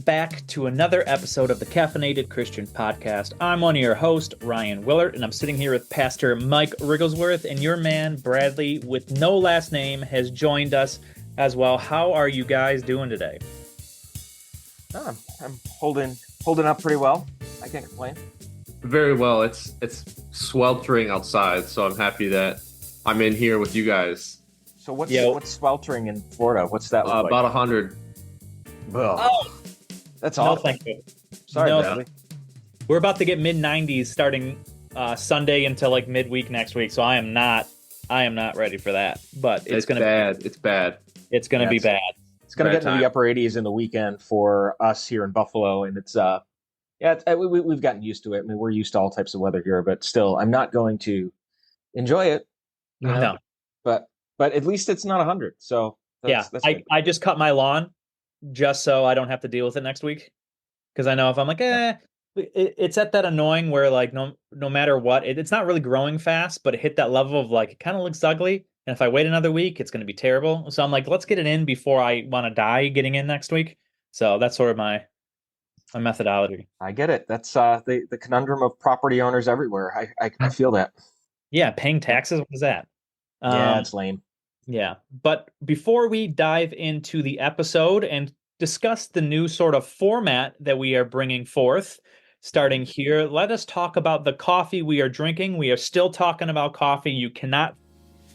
Back to another episode of the Caffeinated Christian Podcast. I'm one of your hosts, Ryan Willert, and I'm sitting here with Pastor Mike Rigglesworth, and your man, Bradley, with no last name, has joined us as well. How are you guys doing today? I'm holding up pretty well. I can't complain. Very well. It's sweltering outside, so I'm happy that I'm in here with you guys. So what's sweltering in Florida? What's that look like? About 100. Oh, that's awful. No, thank you. Sorry, No, Bradley. We're about to get mid-90s starting Sunday until like midweek next week, so I am not ready for that. But it's gonna bad. It's bad. It's gonna be bad. It's gonna get into the upper 80s in the weekend for us here in Buffalo, and it's we've gotten used to it. I mean, we're used to all types of weather here, but still, I'm not going to enjoy it. No. But at least it's not 100. So that's I just cut my lawn just so I don't have to deal with it next week, because I know if I'm like it's at that annoying where like no matter what, it's not really growing fast, but it hit that level of like it kind of looks ugly, and if I wait another week, it's going to be terrible. So I'm like, let's get it in before I want to die getting in next week. So that's sort of my methodology. I get it. That's the conundrum of property owners everywhere. I feel that. Yeah, paying taxes. What is that? Yeah, it's lame. Yeah, but before we dive into the episode and discuss the new sort of format that we are bringing forth, starting here, let us talk about the coffee we are drinking. We are still talking about coffee. You cannot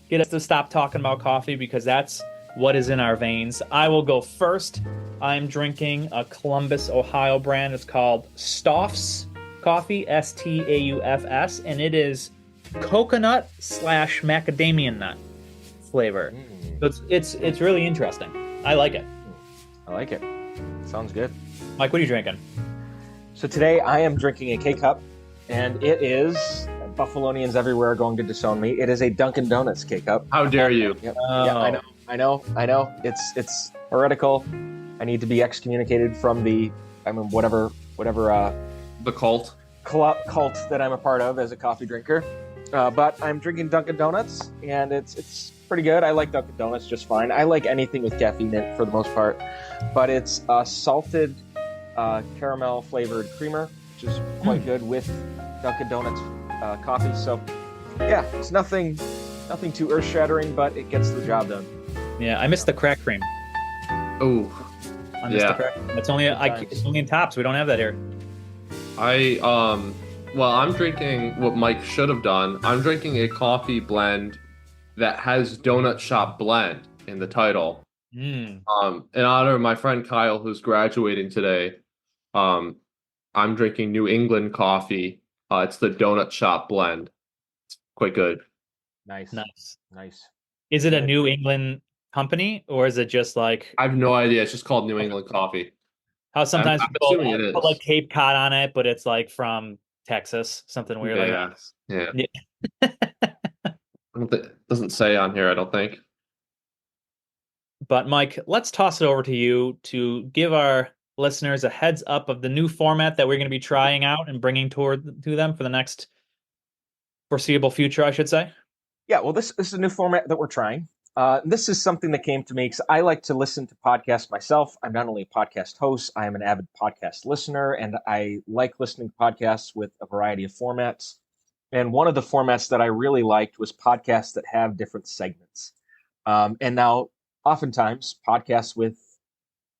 get us to stop talking about coffee because that's what is in our veins. I will go first. I'm drinking a Columbus, Ohio brand. It's called Stauf's Coffee, Staufs, and it is coconut / macadamia nut flavor. So it's really interesting. I like it. I like it. Sounds good. Mike, what are you drinking? So today I am drinking a K-Cup, and it is, Buffalonians everywhere are going to disown me, it is a Dunkin' Donuts K-Cup. How dare you? Yep. Yeah, I know. It's heretical. I need to be excommunicated from whatever The cult that I'm a part of as a coffee drinker. But I'm drinking Dunkin' Donuts, and it's pretty good. I like Dunkin' Donuts just fine. I like anything with caffeine in it for the most part. But it's a salted caramel flavored creamer, which is quite good with Dunkin' Donuts coffee. So yeah, it's nothing too earth shattering, but it gets the job done. Yeah, I missed the crack cream. Oh, I missed the crack cream. It's only in Tops. We don't have that here. I'm drinking what Mike should have done. I'm drinking a coffee blend that has Donut Shop Blend in the title. In honor of my friend Kyle, who's graduating today, I'm drinking New England coffee. It's the Donut Shop Blend. It's quite good. Nice. Is it a New England company, or is it just like... I have no idea. It's just called New England coffee. How sometimes I'm people assuming it is. put like Cape Cod on it, but it's like from Texas, something weird like that. Yeah. Doesn't say on here, I don't think. But Mike, let's toss it over to you to give our listeners a heads up of the new format that we're going to be trying out and bringing to them for the next foreseeable future, I should say. Yeah, well, this is a new format that we're trying. This is something that came to me because I like to listen to podcasts myself. I'm not only a podcast host, I am an avid podcast listener, and I like listening to podcasts with a variety of formats. And one of the formats that I really liked was podcasts that have different segments. And now, oftentimes, podcasts with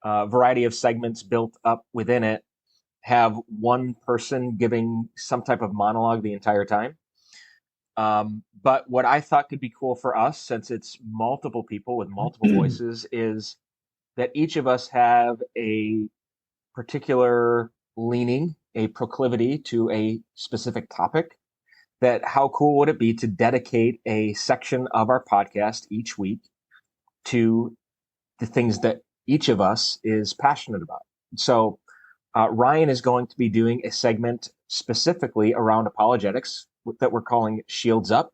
a variety of segments built up within it have one person giving some type of monologue the entire time. But what I thought could be cool for us, since it's multiple people with multiple voices, is that each of us have a particular leaning, a proclivity to a specific topic. That how cool would it be to dedicate a section of our podcast each week to the things that each of us is passionate about? So Ryan is going to be doing a segment specifically around apologetics that we're calling Shields Up.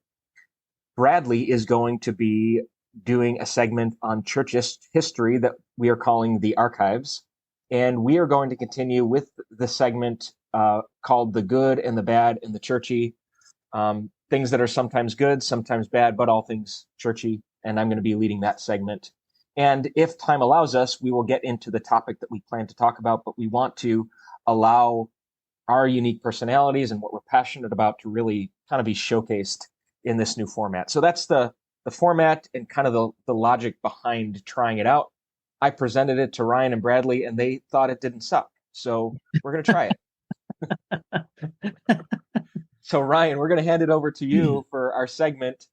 Bradley is going to be doing a segment on church history that we are calling The Archives. And we are going to continue with the segment called The Good and the Bad and the Churchy, things that are sometimes good, sometimes bad, but all things churchy. And I'm going to be leading that segment. And if time allows us, we will get into the topic that we plan to talk about, but we want to allow our unique personalities and what we're passionate about to really kind of be showcased in this new format. So that's the format and kind of the logic behind trying it out. I presented it to Ryan and Bradley, and they thought it didn't suck. So we're going to try it. So Ryan, we're going to hand it over to you for our segment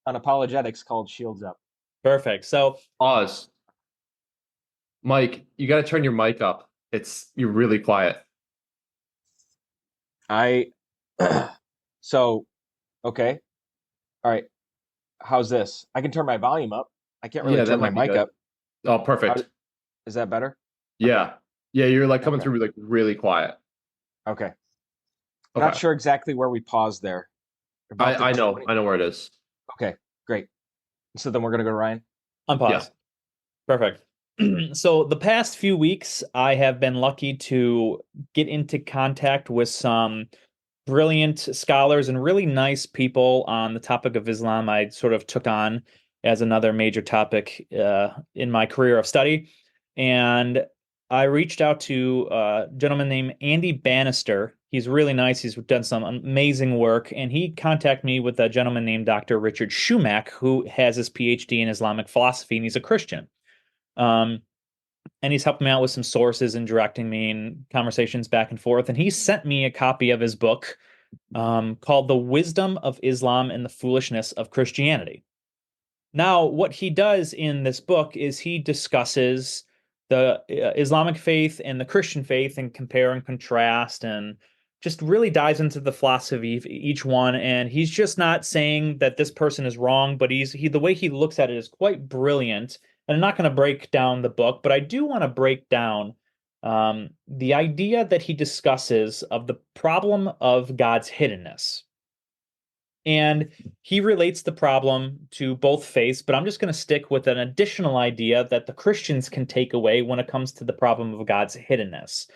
on apologetics called Shields Up. Perfect. So Pause. Mike, you got to turn your mic up. You're really quiet. So, okay. All right. How's this? I can turn my volume up. I can't really turn my mic up. Oh, perfect. Is that better? Yeah. Okay. Yeah, you're like coming through like really quiet. Okay. Not sure exactly where we paused there. I know where it is. Okay, great. So then we're gonna go to Ryan. Unpause. Yeah. Perfect. So the past few weeks, I have been lucky to get into contact with some brilliant scholars and really nice people on the topic of Islam. I sort of took on as another major topic in my career of study. And I reached out to a gentleman named Andy Bannister. He's really nice. He's done some amazing work. And he contacted me with a gentleman named Dr. Richard Shumack, who has his PhD in Islamic philosophy, and he's a Christian. And he's helped me out with some sources and directing me in conversations back and forth. And he sent me a copy of his book called The Wisdom of Islam and the Foolishness of Christianity. Now, what he does in this book is he discusses the Islamic faith and the Christian faith and compare and contrast, and just really dives into the philosophy of each one. And he's just not saying that this person is wrong, but the way he looks at it is quite brilliant. And I'm not going to break down the book, but I do want to break down the idea that he discusses of the problem of God's hiddenness. And he relates the problem to both faiths, but I'm just going to stick with an additional idea that the Christians can take away when it comes to the problem of God's hiddenness.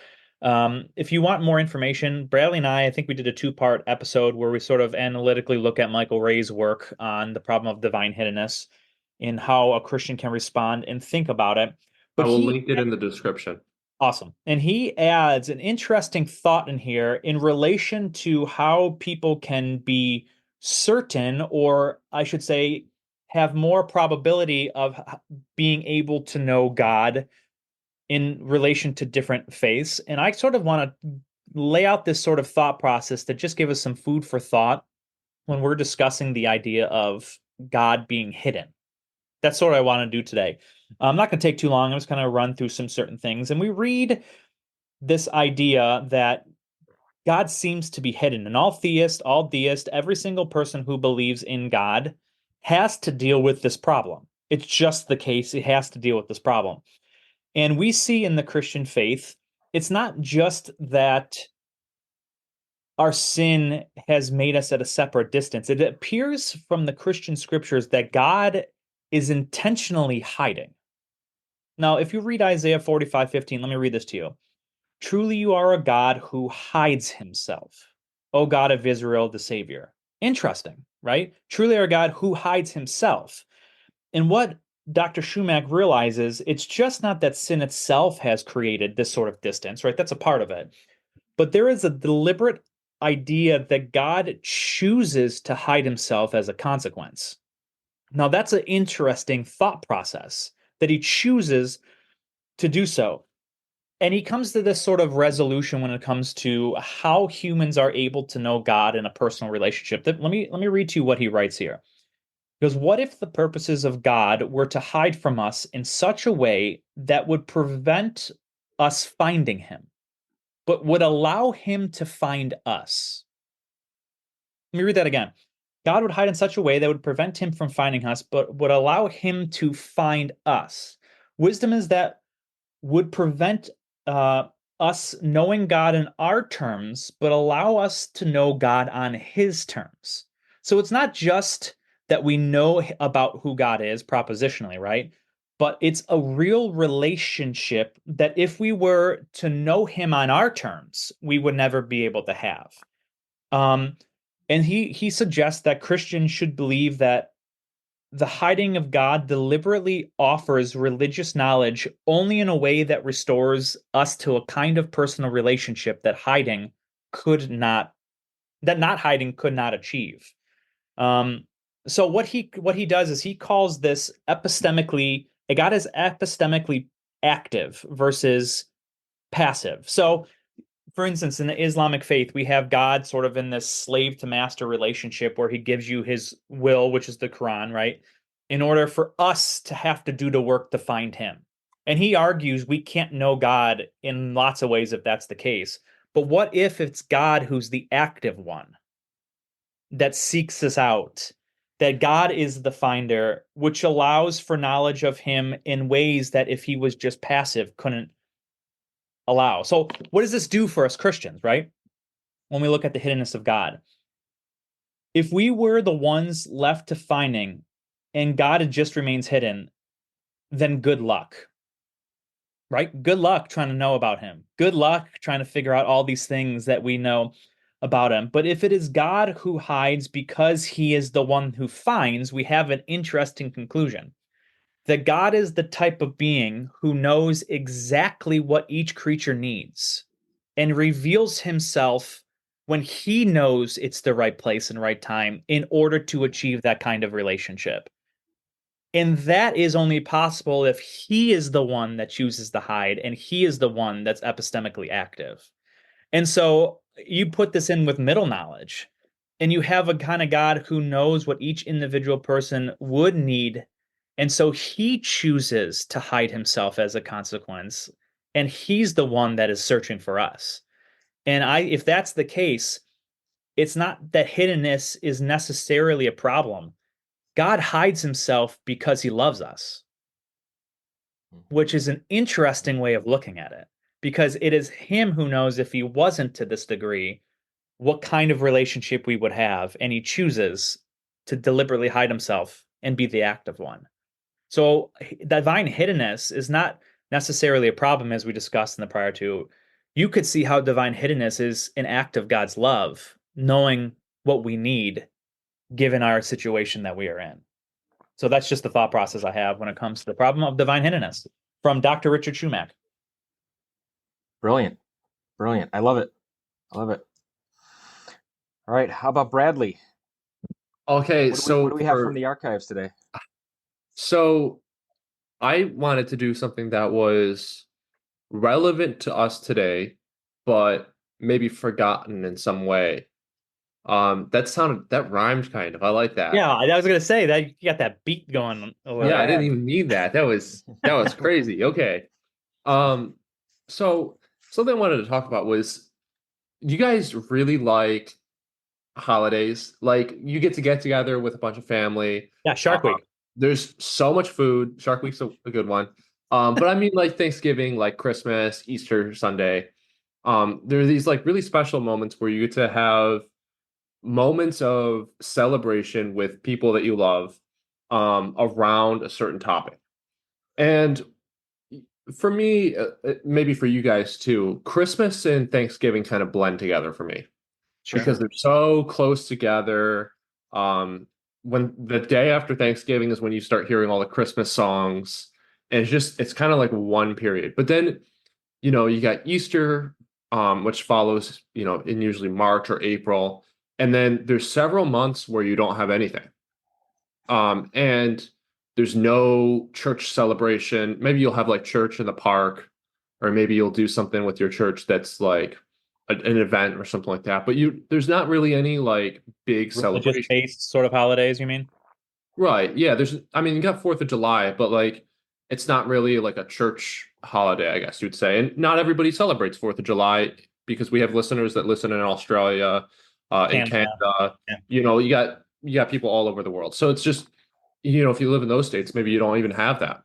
If you want more information, Bradley and I think we did a 2-part episode where we sort of analytically look at Michael Ray's work on the problem of divine hiddenness and how a Christian can respond and think about it. But I will link it in the description. Awesome. And he adds an interesting thought in here in relation to how people can be certain, or I should say, have more probability of being able to know God in relation to different faiths. And I sort of want to lay out this sort of thought process to just give us some food for thought when we're discussing the idea of God being hidden. That's what I want to do today. I'm not going to take too long. I'm just going to run through some certain things. And we read this idea that God seems to be hidden. And all deist, every single person who believes in God has to deal with this problem. It's just the case. It has to deal with this problem. And we see in the Christian faith, it's not just that our sin has made us at a separate distance. It appears from the Christian scriptures that God is intentionally hiding. Now, if you read Isaiah 45:15, let me read this to you. Truly you are a God who hides himself, O God of Israel, the Savior. Interesting, right? Truly our God who hides himself. And what Dr. Shumack realizes, it's just not that sin itself has created this sort of distance, right? That's a part of it. But there is a deliberate idea that God chooses to hide himself as a consequence. Now, that's an interesting thought process, that he chooses to do so. And he comes to this sort of resolution when it comes to how humans are able to know God in a personal relationship. Let me read to you what he writes here. Because what if the purposes of God were to hide from us in such a way that would prevent us finding him, but would allow him to find us? Let me read that again. God would hide in such a way that would prevent him from finding us, but would allow him to find us. Wisdom is that would prevent us knowing God in our terms, but allow us to know God on his terms. So it's not just that we know about who God is propositionally, right? But it's a real relationship that if we were to know him on our terms, we would never be able to have. And he suggests that Christians should believe that the hiding of God deliberately offers religious knowledge only in a way that restores us to a kind of personal relationship could not, that not hiding could not achieve. Um, so what he does is he calls this epistemically, God is epistemically active versus passive. So for instance, in the Islamic faith, we have God sort of in this slave to master relationship where he gives you his will, which is the Quran, right? In order for us to have to do the work to find him. And he argues we can't know God in lots of ways if that's the case. But what if it's God who's the active one that seeks us out? That God is the finder, which allows for knowledge of him in ways that if he was just passive, couldn't allow. So, what does this do for us Christians, right? When we look at the hiddenness of God. If we were the ones left to finding and God just remains hidden, then good luck, right? Good luck trying to know about him. Good luck trying to figure out all these things that we know about him. But if it is God who hides because he is the one who finds, we have an interesting conclusion. That God is the type of being who knows exactly what each creature needs and reveals himself when he knows it's the right place and right time in order to achieve that kind of relationship. And that is only possible if he is the one that chooses to hide and he is the one that's epistemically active. And so you put this in with middle knowledge, and you have a kind of God who knows what each individual person would need. And so he chooses to hide himself as a consequence. And he's the one that is searching for us. And if that's the case, it's not that hiddenness is necessarily a problem. God hides himself because he loves us, which is an interesting way of looking at it, because it is him who knows if he wasn't to this degree, what kind of relationship we would have. And he chooses to deliberately hide himself and be the active one. So divine hiddenness is not necessarily a problem, as we discussed in the prior two. You could see how divine hiddenness is an act of God's love, knowing what we need given our situation that we are in. So that's just the thought process I have when it comes to the problem of divine hiddenness from Dr. Richard Schumack. Brilliant. Brilliant. I love it. I love it. All right. How about Bradley? Okay, What do we have from the archives today? So I wanted to do something that was relevant to us today, but maybe forgotten in some way. That rhymed kind of. I like that. Yeah, I was gonna say that you got that beat going over Yeah, I there. didn't even need that. That was crazy. Okay. So something I wanted to talk about was, you guys really like holidays? Like, you get together with a bunch of family. Yeah, Shark Week. There's so much food. Shark Week's a good one. But I mean, like Thanksgiving, like Christmas, Easter Sunday. There are these like really special moments where you get to have moments of celebration with people that you love, around a certain topic. And for me, maybe for you guys too, Christmas and Thanksgiving kind of blend together for me. Sure. Because they're so close together. When the day after Thanksgiving is when you start hearing all the Christmas songs, and it's kind of like one period. But then, you got Easter, which follows, in usually March or April, and then there's several months where you don't have anything. And there's no church celebration. Maybe you'll have like church in the park, or maybe you'll do something with your church that's like an event or something like that. But there's not really any like big celebration. Religious-based sort of holidays, you mean? Right. Yeah. I mean, you got 4th of July, but like, it's not really like a church holiday, I guess you'd say. And not everybody celebrates 4th of July, because we have listeners that listen in Australia, in Canada. Yeah. You got people all over the world. So it's just, if you live in those states, maybe you don't even have that.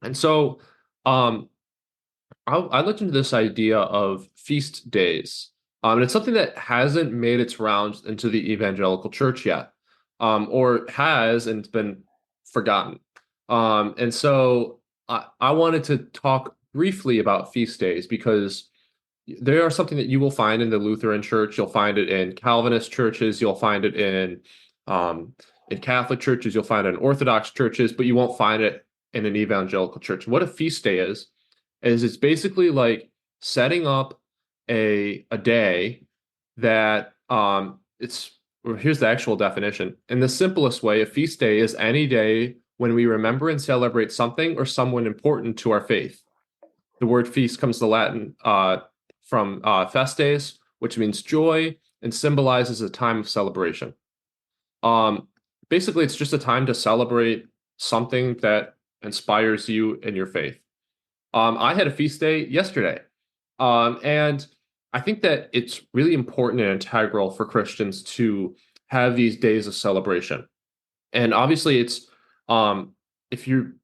And so, I looked into this idea of feast days. And it's something that hasn't made its rounds into the evangelical church yet, or has and it's been forgotten. And so I wanted to talk briefly about feast days, because they are something that you will find in the Lutheran Church. You'll find it in Calvinist churches. You'll find it in Catholic churches. You'll find it in Orthodox churches, but you won't find it in an evangelical church. What a feast day is it's basically like setting up a day that it's here's the actual definition. In the simplest way, a feast day is any day when we remember and celebrate something or someone important to our faith. The word feast comes to Latin from festes, which means joy and symbolizes a time of celebration. Um, Basically, it's just a time to celebrate something that inspires you in your faith. I had a feast day yesterday, and I think that it's really important and integral for Christians to have these days of celebration. And obviously, it's um, if you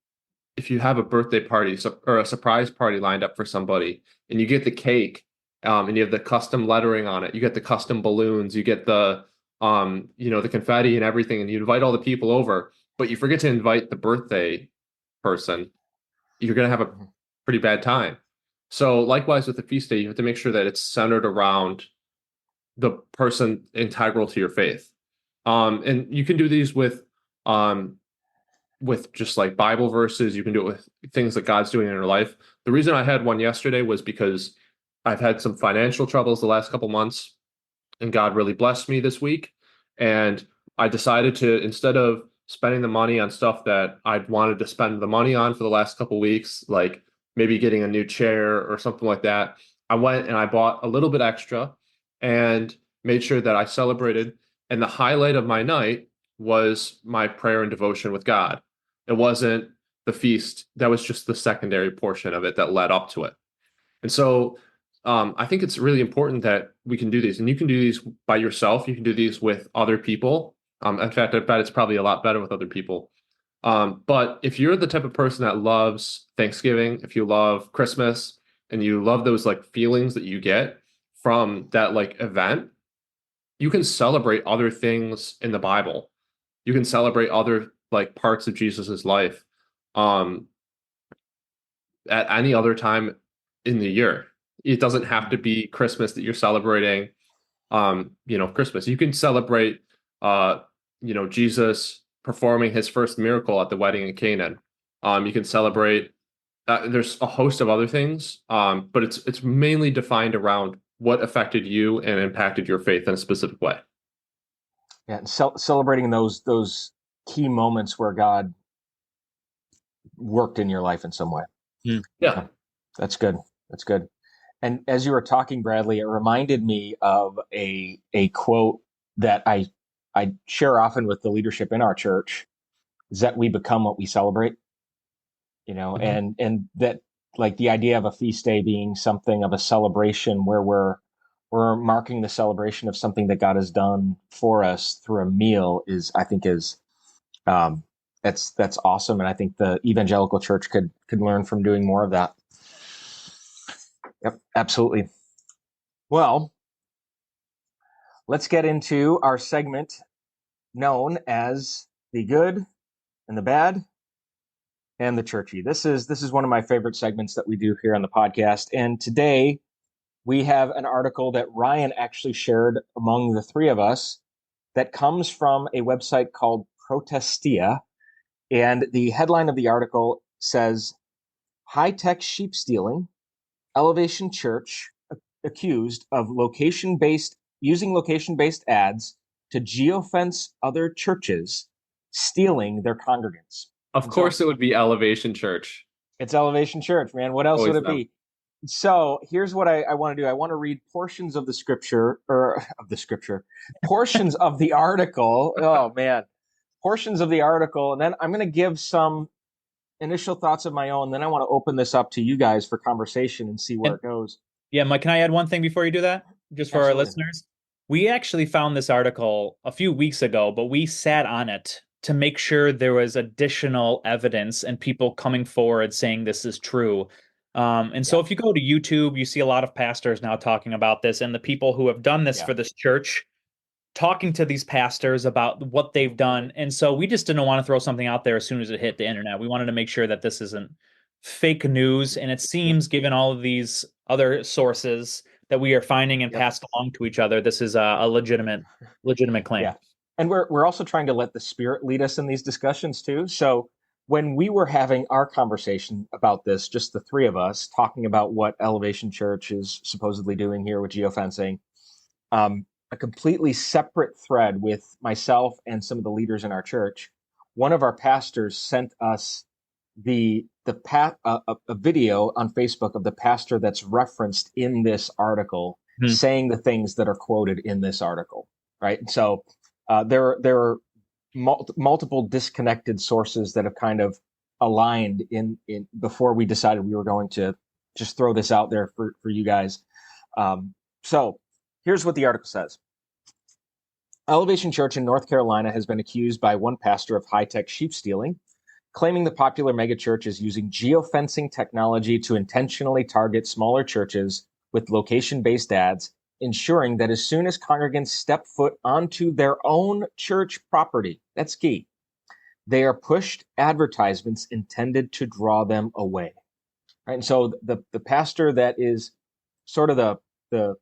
have a birthday party or a surprise party lined up for somebody, and you get the cake, and you have the custom lettering on it, you get the custom balloons, you get the the confetti and everything, and you invite all the people over, but you forget to invite the birthday person, you're going to have a pretty bad time. So likewise with the feast day, you have to make sure that it's centered around the person integral to your faith. And you can do these with just like Bible verses. You can do it with things that God's doing in your life. The reason I had one yesterday was because I've had some financial troubles the last couple months, and God really blessed me this week. And I decided to, instead of spending the money on stuff that I'd wanted to spend the money on for the last couple weeks, like maybe getting a new chair or something like that, I went and I bought a little bit extra and made sure that I celebrated. And the highlight of my night was my prayer and devotion with God. It wasn't the feast. That was just the secondary portion of it that led up to it. And so I think it's really important that we can do these, and you can do these by yourself. You can do these with other people. In fact, I bet it's probably a lot better with other people. But if you're the type of person that loves Thanksgiving, if you love Christmas, and you love those like feelings that you get from that like event, you can celebrate other things in the Bible. You can celebrate other like parts of Jesus's life at any other time in the year. It doesn't have to be Christmas that you're celebrating, Christmas. You can celebrate, Jesus performing his first miracle at the wedding in Canaan. You can celebrate, there's a host of other things, but it's mainly defined around what affected you and impacted your faith in a specific way. Yeah, and celebrating those key moments where God worked in your life in some way. Yeah. That's good. That's good. And as you were talking, Bradley, it reminded me of a quote that I share often with the leadership in our church, is that we become what we celebrate. And that, like, the idea of a feast day being something of a celebration where we're marking the celebration of something that God has done for us through a meal is that's awesome. And I think the evangelical church could learn from doing more of that. Yep, absolutely. Well, let's get into our segment known as the good and the bad and the churchy. This is one of my favorite segments that we do here on the podcast. And today we have an article that Ryan actually shared among the three of us that comes from a website called Protestia. And the headline of the article says, "High-tech sheep stealing, Elevation Church accused of using location-based ads to geofence other churches, stealing their congregants." Of course, it would be Elevation Church. It's Elevation Church, man. What else would it be? So here's what I want to do. I want to read portions of the scripture, portions of the article. Oh, man. Portions of the article. And then I'm going to give some initial thoughts of my own. Then I want to open this up to you guys for conversation and see where it goes. Yeah, Mike, can I add one thing before you do that? Just for Absolutely. our listeners? We actually found this article a few weeks ago, but we sat on it to make sure there was additional evidence and people coming forward saying this is true. So if you go to YouTube, you see a lot of pastors now talking about this, and the people who have done this for this church talking to these pastors about what they've done. And so we just didn't want to throw something out there as soon as it hit the internet. We wanted to make sure that this isn't fake news. And it seems, given all of these other sources, that we are finding and Yep. passed along to each other. This is a legitimate claim. Yeah. And we're also trying to let the Spirit lead us in these discussions too. So when we were having our conversation about this, just the three of us talking about what Elevation Church is supposedly doing here with geofencing, a completely separate thread with myself and some of the leaders in our church, one of our pastors sent us a video on Facebook of the pastor that's referenced in this article, saying the things that are quoted in this article, right? And so there are multiple disconnected sources that have kind of aligned in before we decided we were going to just throw this out there for you guys. So here's what the article says. Elevation Church in North Carolina has been accused by one pastor of high-tech sheep stealing, claiming the popular megachurch is using geofencing technology to intentionally target smaller churches with location-based ads, ensuring that as soon as congregants step foot onto their own church property, that's key, they are pushed advertisements intended to draw them away. Right? And so the pastor that is sort of the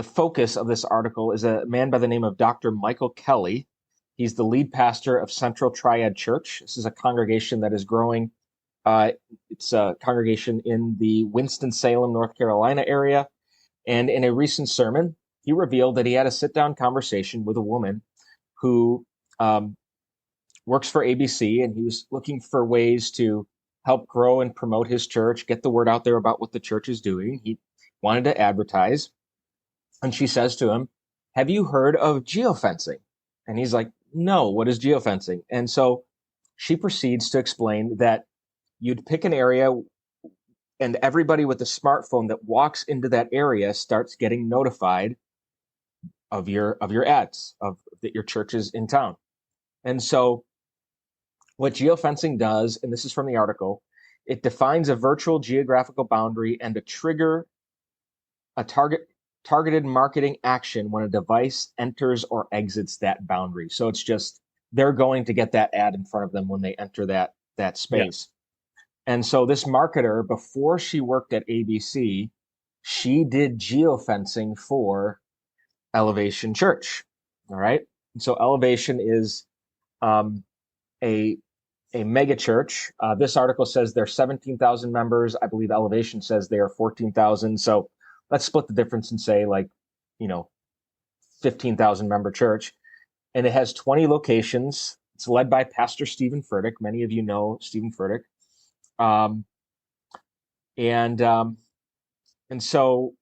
focus of this article is a man by the name of Dr. Michael Kelly. He's the lead pastor of Central Triad Church. This is a congregation that is growing. It's a congregation in the Winston-Salem, North Carolina area. And in a recent sermon, he revealed that he had a sit-down conversation with a woman who works for ABC, and he was looking for ways to help grow and promote his church, get the word out there about what the church is doing. He wanted to advertise. And she says to him, "Have you heard of geofencing?" And he's like, "No, what is geofencing?" And so she proceeds to explain that you'd pick an area and everybody with a smartphone that walks into that area starts getting notified of your ads of that your church is in town. And so what geofencing does, and this is from the article, it defines a virtual geographical boundary and a targeted marketing action when a device enters or exits that boundary. So it's just they're going to get that ad in front of them when they enter that space. Yeah. And so this marketer, before she worked at ABC, she did geofencing for Elevation Church. All right. And so Elevation is a mega church. This article says they're 17,000 members. I believe Elevation says they are 14,000. So let's split the difference and say 15,000 member church. And it has 20 locations. It's led by Pastor Stephen Furtick. Many of you know Stephen Furtick. And so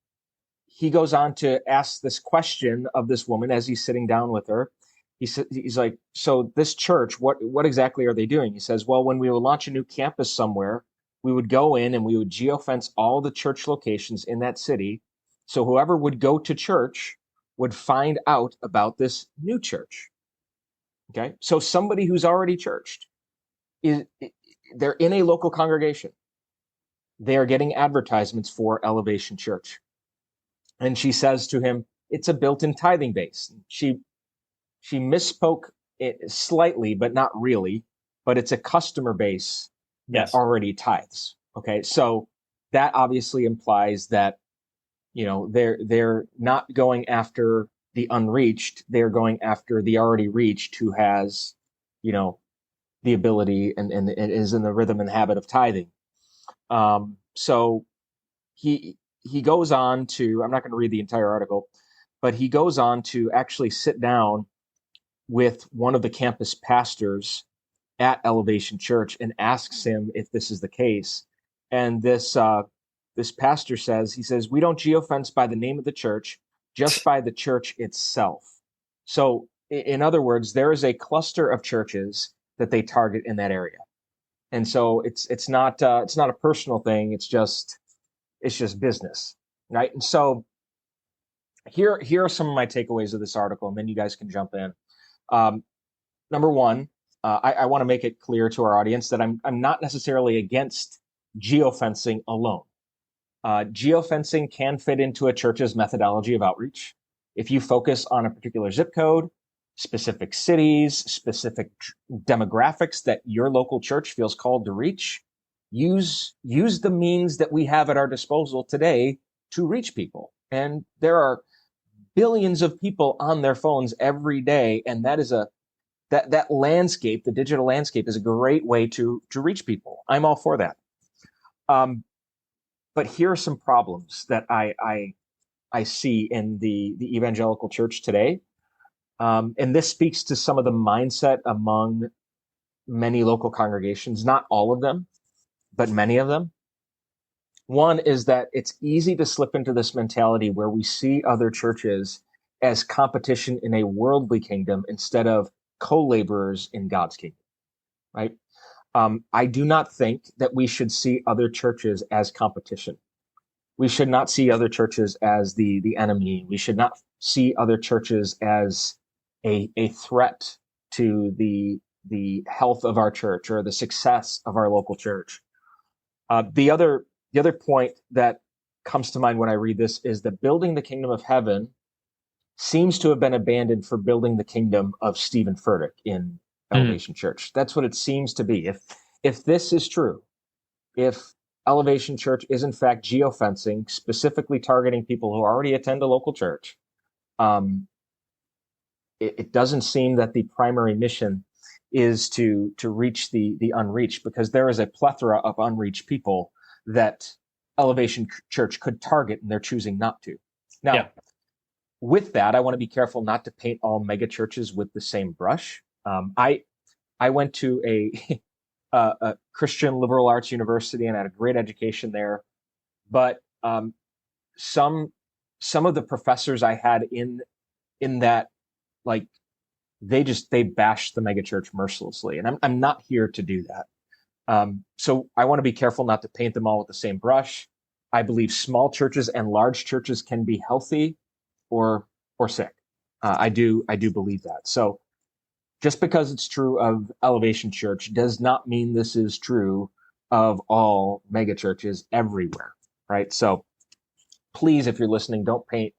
he goes on to ask this question of this woman as he's sitting down with her. He's like, "So this church, what exactly are they doing?" He says, "Well, when we would launch a new campus somewhere, we would go in and we would geofence all the church locations in that city. So whoever would go to church would find out about this new church." Okay. So somebody who's already churched they're in a local congregation. They are getting advertisements for Elevation Church. And she says to him, "It's a built-in tithing base." She misspoke it slightly, but not really, but it's a customer base that already tithes. Okay. So that obviously implies that, they're not going after the unreached. They're going after the already reached who has, the ability and is in the rhythm and habit of tithing. So he goes on to, I'm not going to read the entire article, but he goes on to actually sit down with one of the campus pastors at Elevation Church and asks him if this is the case. And this pastor says, "We don't geofence by the name of the church, just by the church itself." So in other words, there is a cluster of churches that they target in that area. And so it's not a personal thing. It's just business, right? And so here are some of my takeaways of this article, and then you guys can jump in. Number one, I want to make it clear to our audience that I'm not necessarily against geofencing alone. Geofencing can fit into a church's methodology of outreach. If you focus on a particular zip code, specific cities, specific demographics that your local church feels called to reach, use the means that we have at our disposal today to reach people. And there are billions of people on their phones every day, and that landscape, the digital landscape, is a great way to reach people. I'm all for that. But here are some problems that I see in the evangelical church today. And this speaks to some of the mindset among many local congregations, not all of them, but many of them. One is that it's easy to slip into this mentality where we see other churches as competition in a worldly kingdom instead of co-laborers in God's kingdom, right? I do not think that we should see other churches as competition. We should not see other churches as the enemy. We should not see other churches as a threat to the health of our church or the success of our local church. The other point that comes to mind when I read this is that building the kingdom of heaven seems to have been abandoned for building the kingdom of Stephen Furtick in Elevation Church. That's what it seems to be. If this is true, if Elevation Church is in fact geofencing, specifically targeting people who already attend a local church, it doesn't seem that the primary mission is to reach the unreached, because there is a plethora of unreached people that Elevation Church could target, and they're choosing not to. Now, with that, I want to be careful not to paint all mega churches with the same brush. I went to a Christian liberal arts university and had a great education there, but some of the professors I had in that, like, they bashed the megachurch mercilessly, and I'm not here to do that. So I want to be careful not to paint them all with the same brush. I believe small churches and large churches can be healthy or sick. I do believe that. So just because it's true of Elevation Church does not mean this is true of all megachurches everywhere, right? So please, if you're listening, don't paint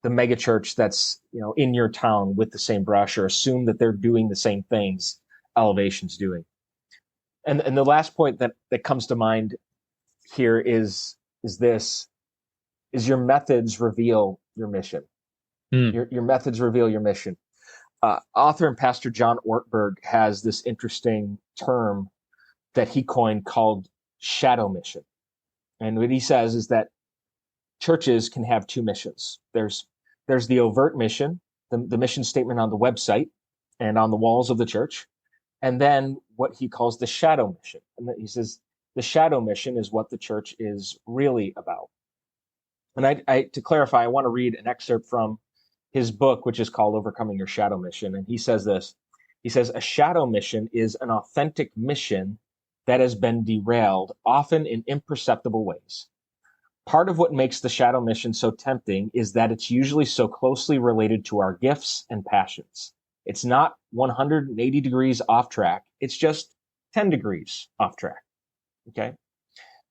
the megachurch that's, in your town with the same brush, or assume that they're doing the same things Elevation's doing. And the last point that comes to mind here is your methods reveal your mission. Your methods reveal your mission. Author and pastor John Ortberg has this interesting term that he coined called shadow mission. And what he says is that churches can have two missions. There's the overt mission, the mission statement on the website and on the walls of the church, and then what he calls the shadow mission. And he says the shadow mission is what the church is really about. And I to clarify, I want to read an excerpt from his book, which is called Overcoming Your Shadow Mission. And he says this. He says, a shadow mission is an authentic mission that has been derailed, often in imperceptible ways. Part of what makes the shadow mission so tempting is that it's usually so closely related to our gifts and passions. It's not 180 degrees off track. It's just 10 degrees off track. Okay.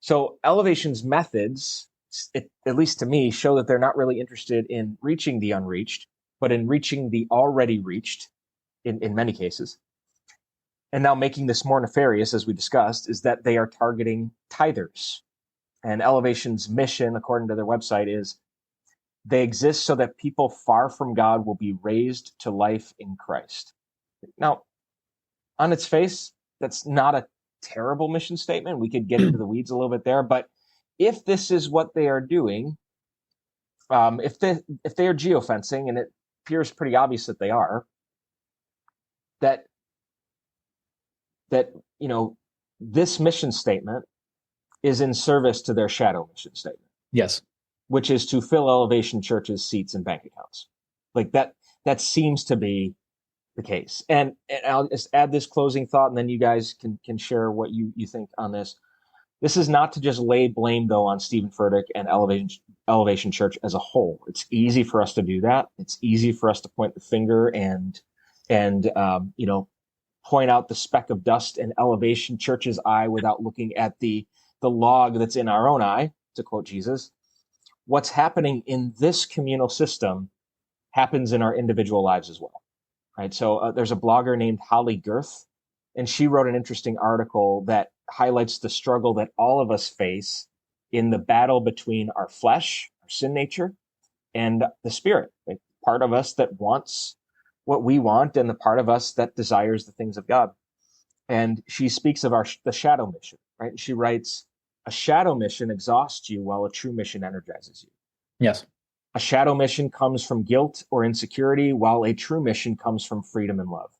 So Elevation's methods, at least to me, show that they're not really interested in reaching the unreached, but in reaching the already reached in many cases. And now making this more nefarious, as we discussed, is that they are targeting tithers. And Elevation's mission, according to their website, is they exist so that people far from God will be raised to life in Christ. Now, on its face, that's not a terrible mission statement. We could get into the weeds a little bit there, but if this is what they are doing, if they are geofencing, and it appears pretty obvious that they are, that this mission statement is in service to their shadow mission statement. Yes. Which is to fill Elevation Church's seats and bank accounts. Like that seems to be the case. And I'll just add this closing thought, and then you guys can share what you think on this. This is not to just lay blame, though, on Stephen Furtick and Elevation Church as a whole. It's easy for us to do that. It's easy for us to point the finger and point out the speck of dust in Elevation Church's eye without looking at the log that's in our own eye, to quote Jesus. What's happening in this communal system happens in our individual lives as well, right? So there's a blogger named Holly Girth, and she wrote an interesting article that highlights the struggle that all of us face in the battle between our flesh, our sin nature, and the spirit, like part of us that wants what we want, and the part of us that desires the things of God. And she speaks of the shadow mission, right? And she writes, a shadow mission exhausts you while a true mission energizes you. Yes. A shadow mission comes from guilt or insecurity, while a true mission comes from freedom and love.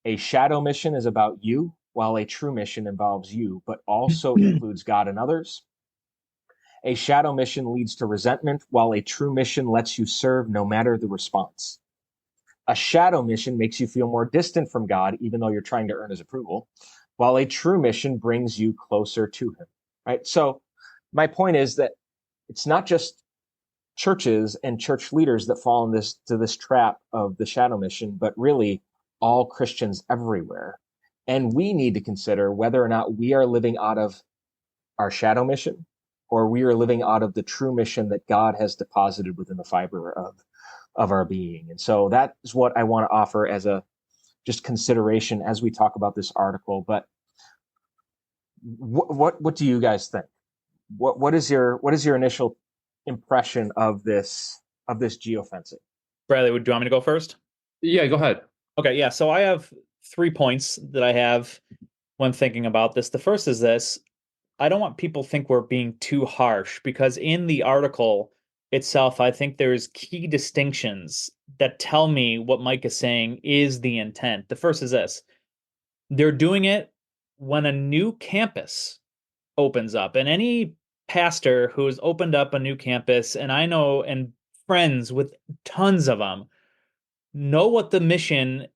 A shadow mission is about you, while a true mission involves you, but also includes God and others. A shadow mission leads to resentment, while a true mission lets you serve no matter the response. A shadow mission makes you feel more distant from God, even though you're trying to earn his approval, while a true mission brings you closer to him, right? So my point is that it's not just churches and church leaders that fall into this trap of the shadow mission, but really all Christians everywhere. And we need to consider whether or not we are living out of our shadow mission, or we are living out of the true mission that God has deposited within the fiber of our being. And so that is what I want to offer as a just consideration as we talk about this article. But what do you guys think? What is your initial impression of this geofencing? Bradley, do you want me to go first? Yeah, go ahead. Okay, yeah. So I have 3 points that I have when thinking about this. The first is this. I don't want people to think we're being too harsh, because in the article itself, I think there's key distinctions that tell me what Mike is saying is the intent. The first is this. They're doing it when a new campus opens up, and any pastor who has opened up a new campus, and I know, and friends with tons of them, know what the mission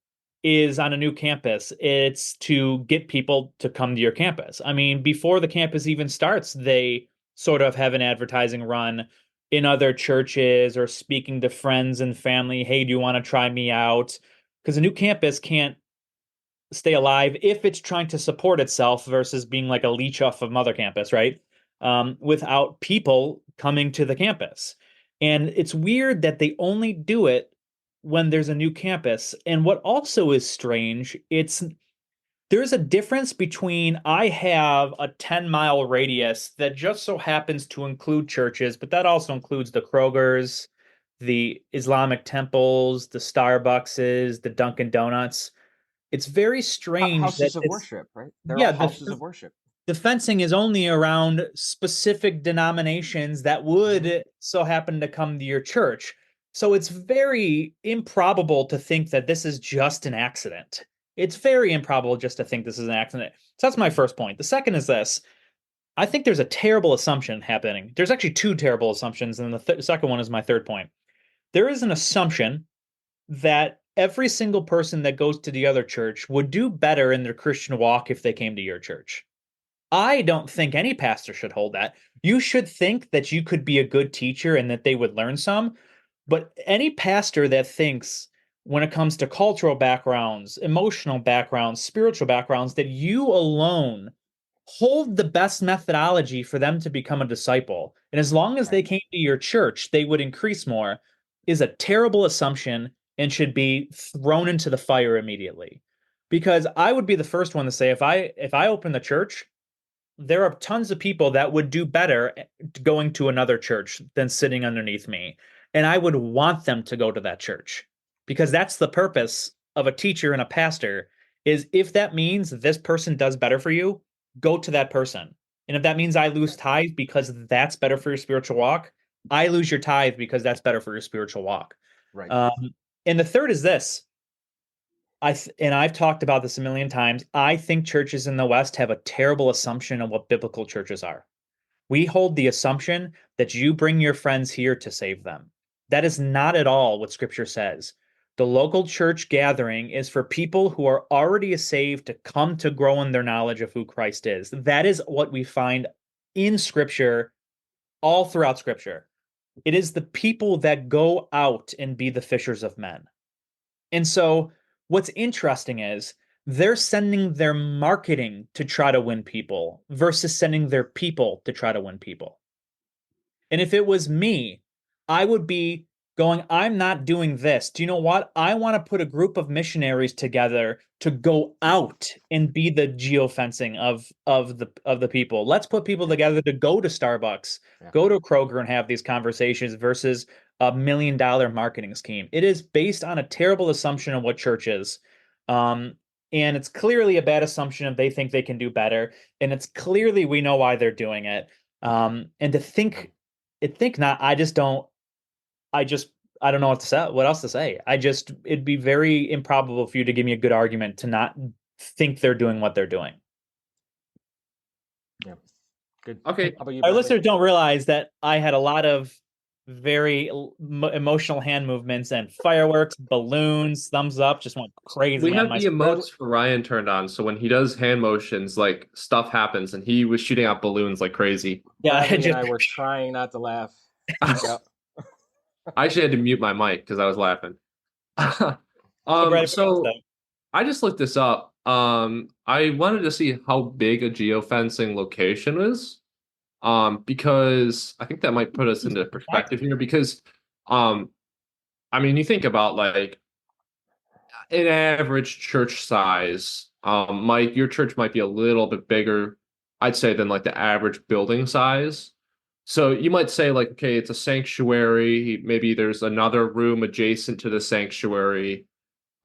is on a new campus. It's to get people to come to your campus. I mean, before the campus even starts, they sort of have an advertising run in other churches or speaking to friends and family. Hey, do you want to try me out? Because a new campus can't stay alive if it's trying to support itself versus being like a leech off of mother campus, right? Without people coming to the campus. And it's weird that they only do it when there's a new campus. And what also is strange, there's a difference between I have a 10-mile radius that just so happens to include churches, but that also includes the Krogers, the Islamic temples, the Starbuckses, the Dunkin' Donuts. It's very strange that Houses of worship, right? They're all yeah, houses of worship. the fencing is only around specific denominations that would so happen to come to your church. So it's very improbable to think that this is just an accident. It's very improbable just to think this is an accident. So that's my first point. The second is this. I think there's a terrible assumption happening. There's actually 2 terrible assumptions, and the second one is my third point. There is an assumption that every single person that goes to the other church would do better in their Christian walk if they came to your church. I don't think any pastor should hold that. You should think that you could be a good teacher and that they would learn some. But any pastor that thinks, when it comes to cultural backgrounds, emotional backgrounds, spiritual backgrounds, that you alone hold the best methodology for them to become a disciple, and as long as they came to your church, they would increase more, is a terrible assumption and should be thrown into the fire immediately. Because I would be the first one to say, if I open the church, there are tons of people that would do better going to another church than sitting underneath me. And I would want them to go to that church, because that's the purpose of a teacher and a pastor, is if that means this person does better for you, go to that person. And if that means I lose tithe because that's better for your spiritual walk, I lose your tithe because that's better for your spiritual walk. Right. And the third is this. And I've talked about this a million times. I think churches in the West have a terrible assumption of what biblical churches are. We hold the assumption that you bring your friends here to save them. That is not at all what Scripture says. The local church gathering is for people who are already saved to come to grow in their knowledge of who Christ is. That is what we find in Scripture, all throughout Scripture. It is the people that go out and be the fishers of men. And so what's interesting is they're sending their marketing to try to win people versus sending their people to try to win people. And if it was me, I would be going, I'm not doing this. Do you know what? I want to put a group of missionaries together to go out and be the geofencing of the people. Let's put people together to go to Starbucks, go to Kroger and have these conversations versus $1 million marketing scheme. It is based on a terrible assumption of what church is. And it's clearly a bad assumption if they think they can do better. And it's clearly we know why they're doing it. And to think not, I don't know what else to say. It'd be very improbable for you to give me a good argument to not think they're doing what they're doing. Yeah. Good. Okay. How about you, Our Bradley? listeners don't realize that I had a lot of very emotional hand movements and fireworks, balloons, thumbs up, just went crazy. We have the emotes for Ryan turned on, so when he does hand motions, like stuff happens, and he was shooting out balloons like crazy. Yeah, Bradley and I were trying not to laugh. Yeah. I actually had to mute my mic because I was laughing. So I just looked this up. I wanted to see how big a geofencing location is. Because I think that might put us into perspective here. Because, I mean, you think about like an average church size. Mike, your church might be a little bit bigger, I'd say, than like the average building size. So you might say like, okay, it's a sanctuary. Maybe there's another room adjacent to the sanctuary.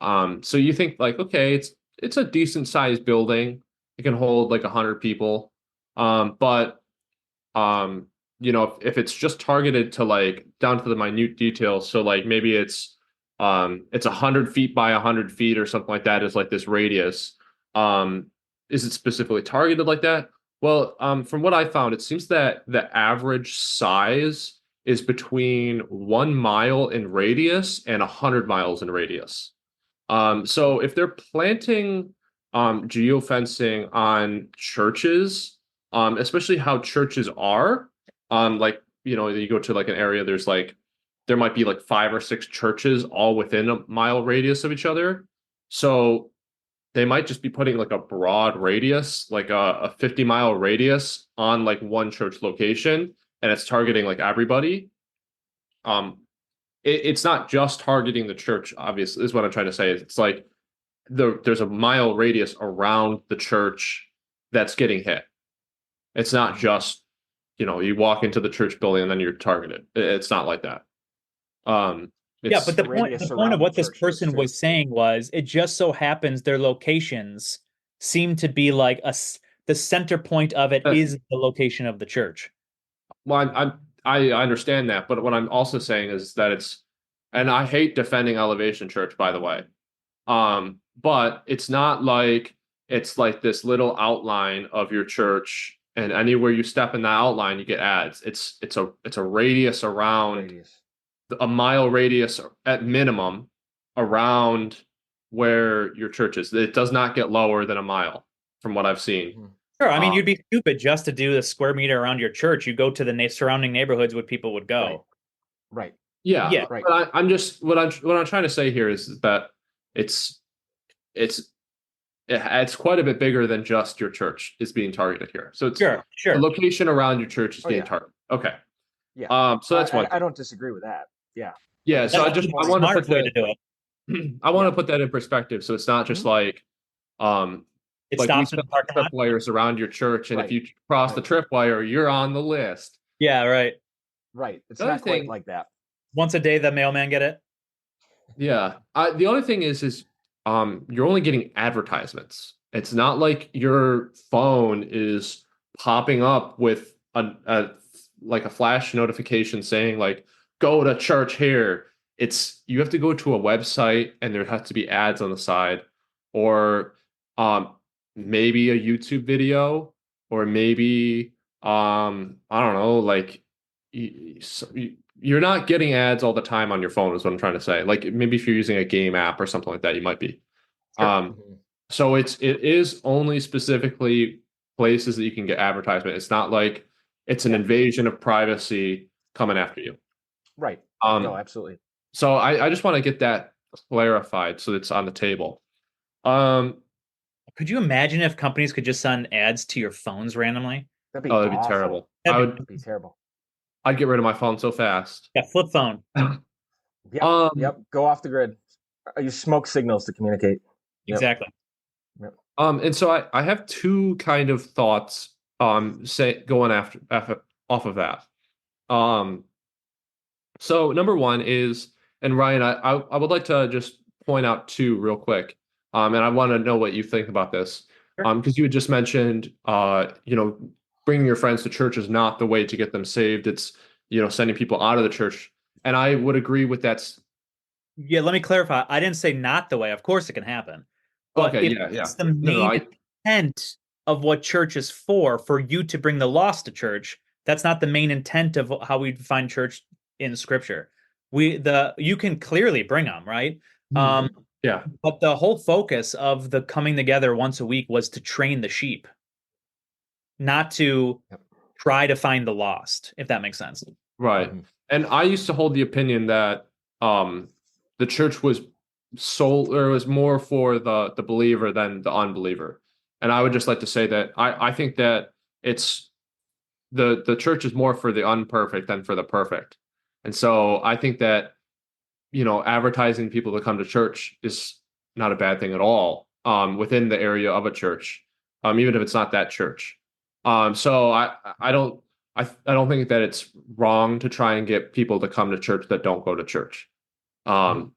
So you think like, okay, it's a decent sized building. It can hold like 100 people. But if it's just targeted to like down to the minute details, so like maybe it's 100 feet by 100 feet or something like that is like this radius. Is it specifically targeted like that? Well, from what I found, it seems that the average size is between 1 mile in radius and 100 miles in radius. So if they're planting geofencing on churches, especially how churches are, like, you go to like an area, there might be like 5 or 6 churches all within a mile radius of each other. So they might just be putting like a broad radius, like a 50-mile radius on like one church location, and it's targeting like everybody. It's not just targeting the church, obviously, is what I'm trying to say. It's like there's a mile radius around the church that's getting hit. It's not just, you walk into the church building and then you're targeted. It's not like that. Yeah, but the point of what this person was saying was it just so happens their locations seem to be like the center point of it is the location of the church. Well, I understand that, but what I'm also saying is that and I hate defending Elevation Church, by the way. But it's not like it's like this little outline of your church, and anywhere you step in that outline, you get ads. It's a radius around a mile radius at minimum around where your church is. It does not get lower than a mile from what I've seen. Sure. I mean, you'd be stupid just to do the square meter around your church. You go to the surrounding neighborhoods where people would go. Right. Yeah. Right. But I'm just what I'm trying to say here is that it's quite a bit bigger than just your church is being targeted here. So it's sure. The location around your church is being targeted. Okay. Yeah. So that's one. I don't disagree with that. Yeah. Yeah. So I want to put way to do it. I want to put that in perspective. So it's not just like it like stops in the parking lot. Tripwires around your church, and if you cross the tripwire, you're on the list. Yeah. Right. Right. It's not quite like that. Once a day, the mailman get it. Yeah. The only thing is you're only getting advertisements. It's not like your phone is popping up with a flash notification saying like, go to church here. You have to go to a website and there has to be ads on the side, or maybe a YouTube video, or maybe I don't know, like you're not getting ads all the time on your phone is what I'm trying to say. Like maybe if you're using a game app or something like that, you might be. So it is only specifically places that you can get advertisement. It's not like it's an invasion of privacy coming after you. Right. No, absolutely. So I just want to get that clarified so it's on the table. Could you imagine if companies could just send ads to your phones randomly? That'd be that'd be terrible. That'd be terrible. I'd get rid of my phone so fast. Yeah, flip phone. Yep. Um, Yep. Go off the grid. Use smoke signals to communicate. Yep. Exactly. Yep. and so I have two kind of thoughts, say going after off of that. Um, so number one is, and Ryan, I would like to just point out two real quick. And I want to know what you think about this. Sure. Because you had just mentioned, bringing your friends to church is not the way to get them saved. It's, sending people out of the church. And I would agree with that. Yeah, let me clarify. I didn't say not the way. Of course it can happen. But Okay, if yeah, yeah. it's the No, no, main intent of what church is for you to bring the lost to church, that's not the main intent of how we define church in scripture. You can clearly bring them, right? Hmm. Yeah, But the whole focus of the coming together once a week was to train the sheep, not to Yep. try to find the lost, if that makes sense. right. Mm-hmm. And I used to hold the opinion that um the church was was more for the believer than the unbeliever. And I would just like to say that I think that it's the church is more for the unperfect than for the perfect. And so I think that, advertising people to come to church is not a bad thing at all, within the area of a church, even if it's not that church. So I don't think that it's wrong to try and get people to come to church that don't go to church. Um,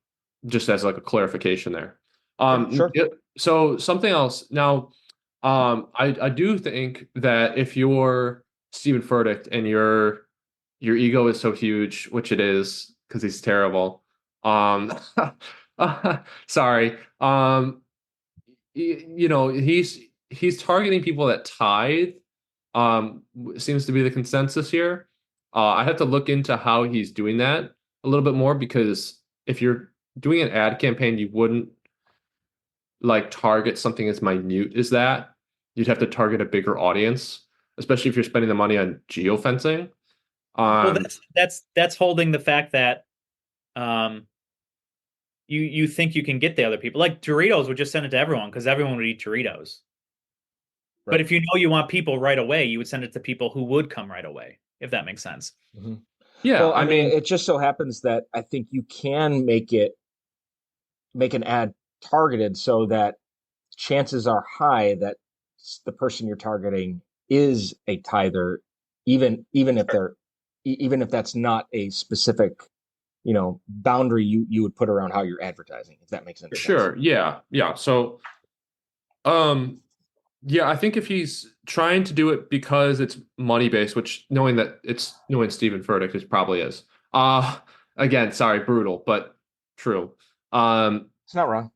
just as like a clarification there. Yeah, sure. So something else now. I do think that if you're Stephen Furtick and your ego is so huge, which it is because he's terrible. Um, sorry. He's targeting people that tithe. Seems to be the consensus here. I have to look into how he's doing that a little bit more because if you're doing an ad campaign, you wouldn't like target something as minute as that. You'd have to target a bigger audience, especially if you're spending the money on geofencing. Well, Um, that's holding the fact that um you think you can get the other people. Like Doritos would just send it to everyone because everyone would eat Doritos. But Right. if you know you want people right away, you would send it to people who would come right away, if that makes sense. Mm-hmm. yeah, Well, I I mean, mean, it just so happens that I think you can make an ad targeted so that chances are high that the person you're targeting is a tither, even if Sure. they're even if that's not a specific boundary you would put around how you're advertising, if that makes any sense. sure, yeah, yeah. So, um, yeah, I think if he's trying to do it because it's money based, which knowing Stephen Furtick is probably is. Again, sorry, brutal, but true. Um, It's not wrong.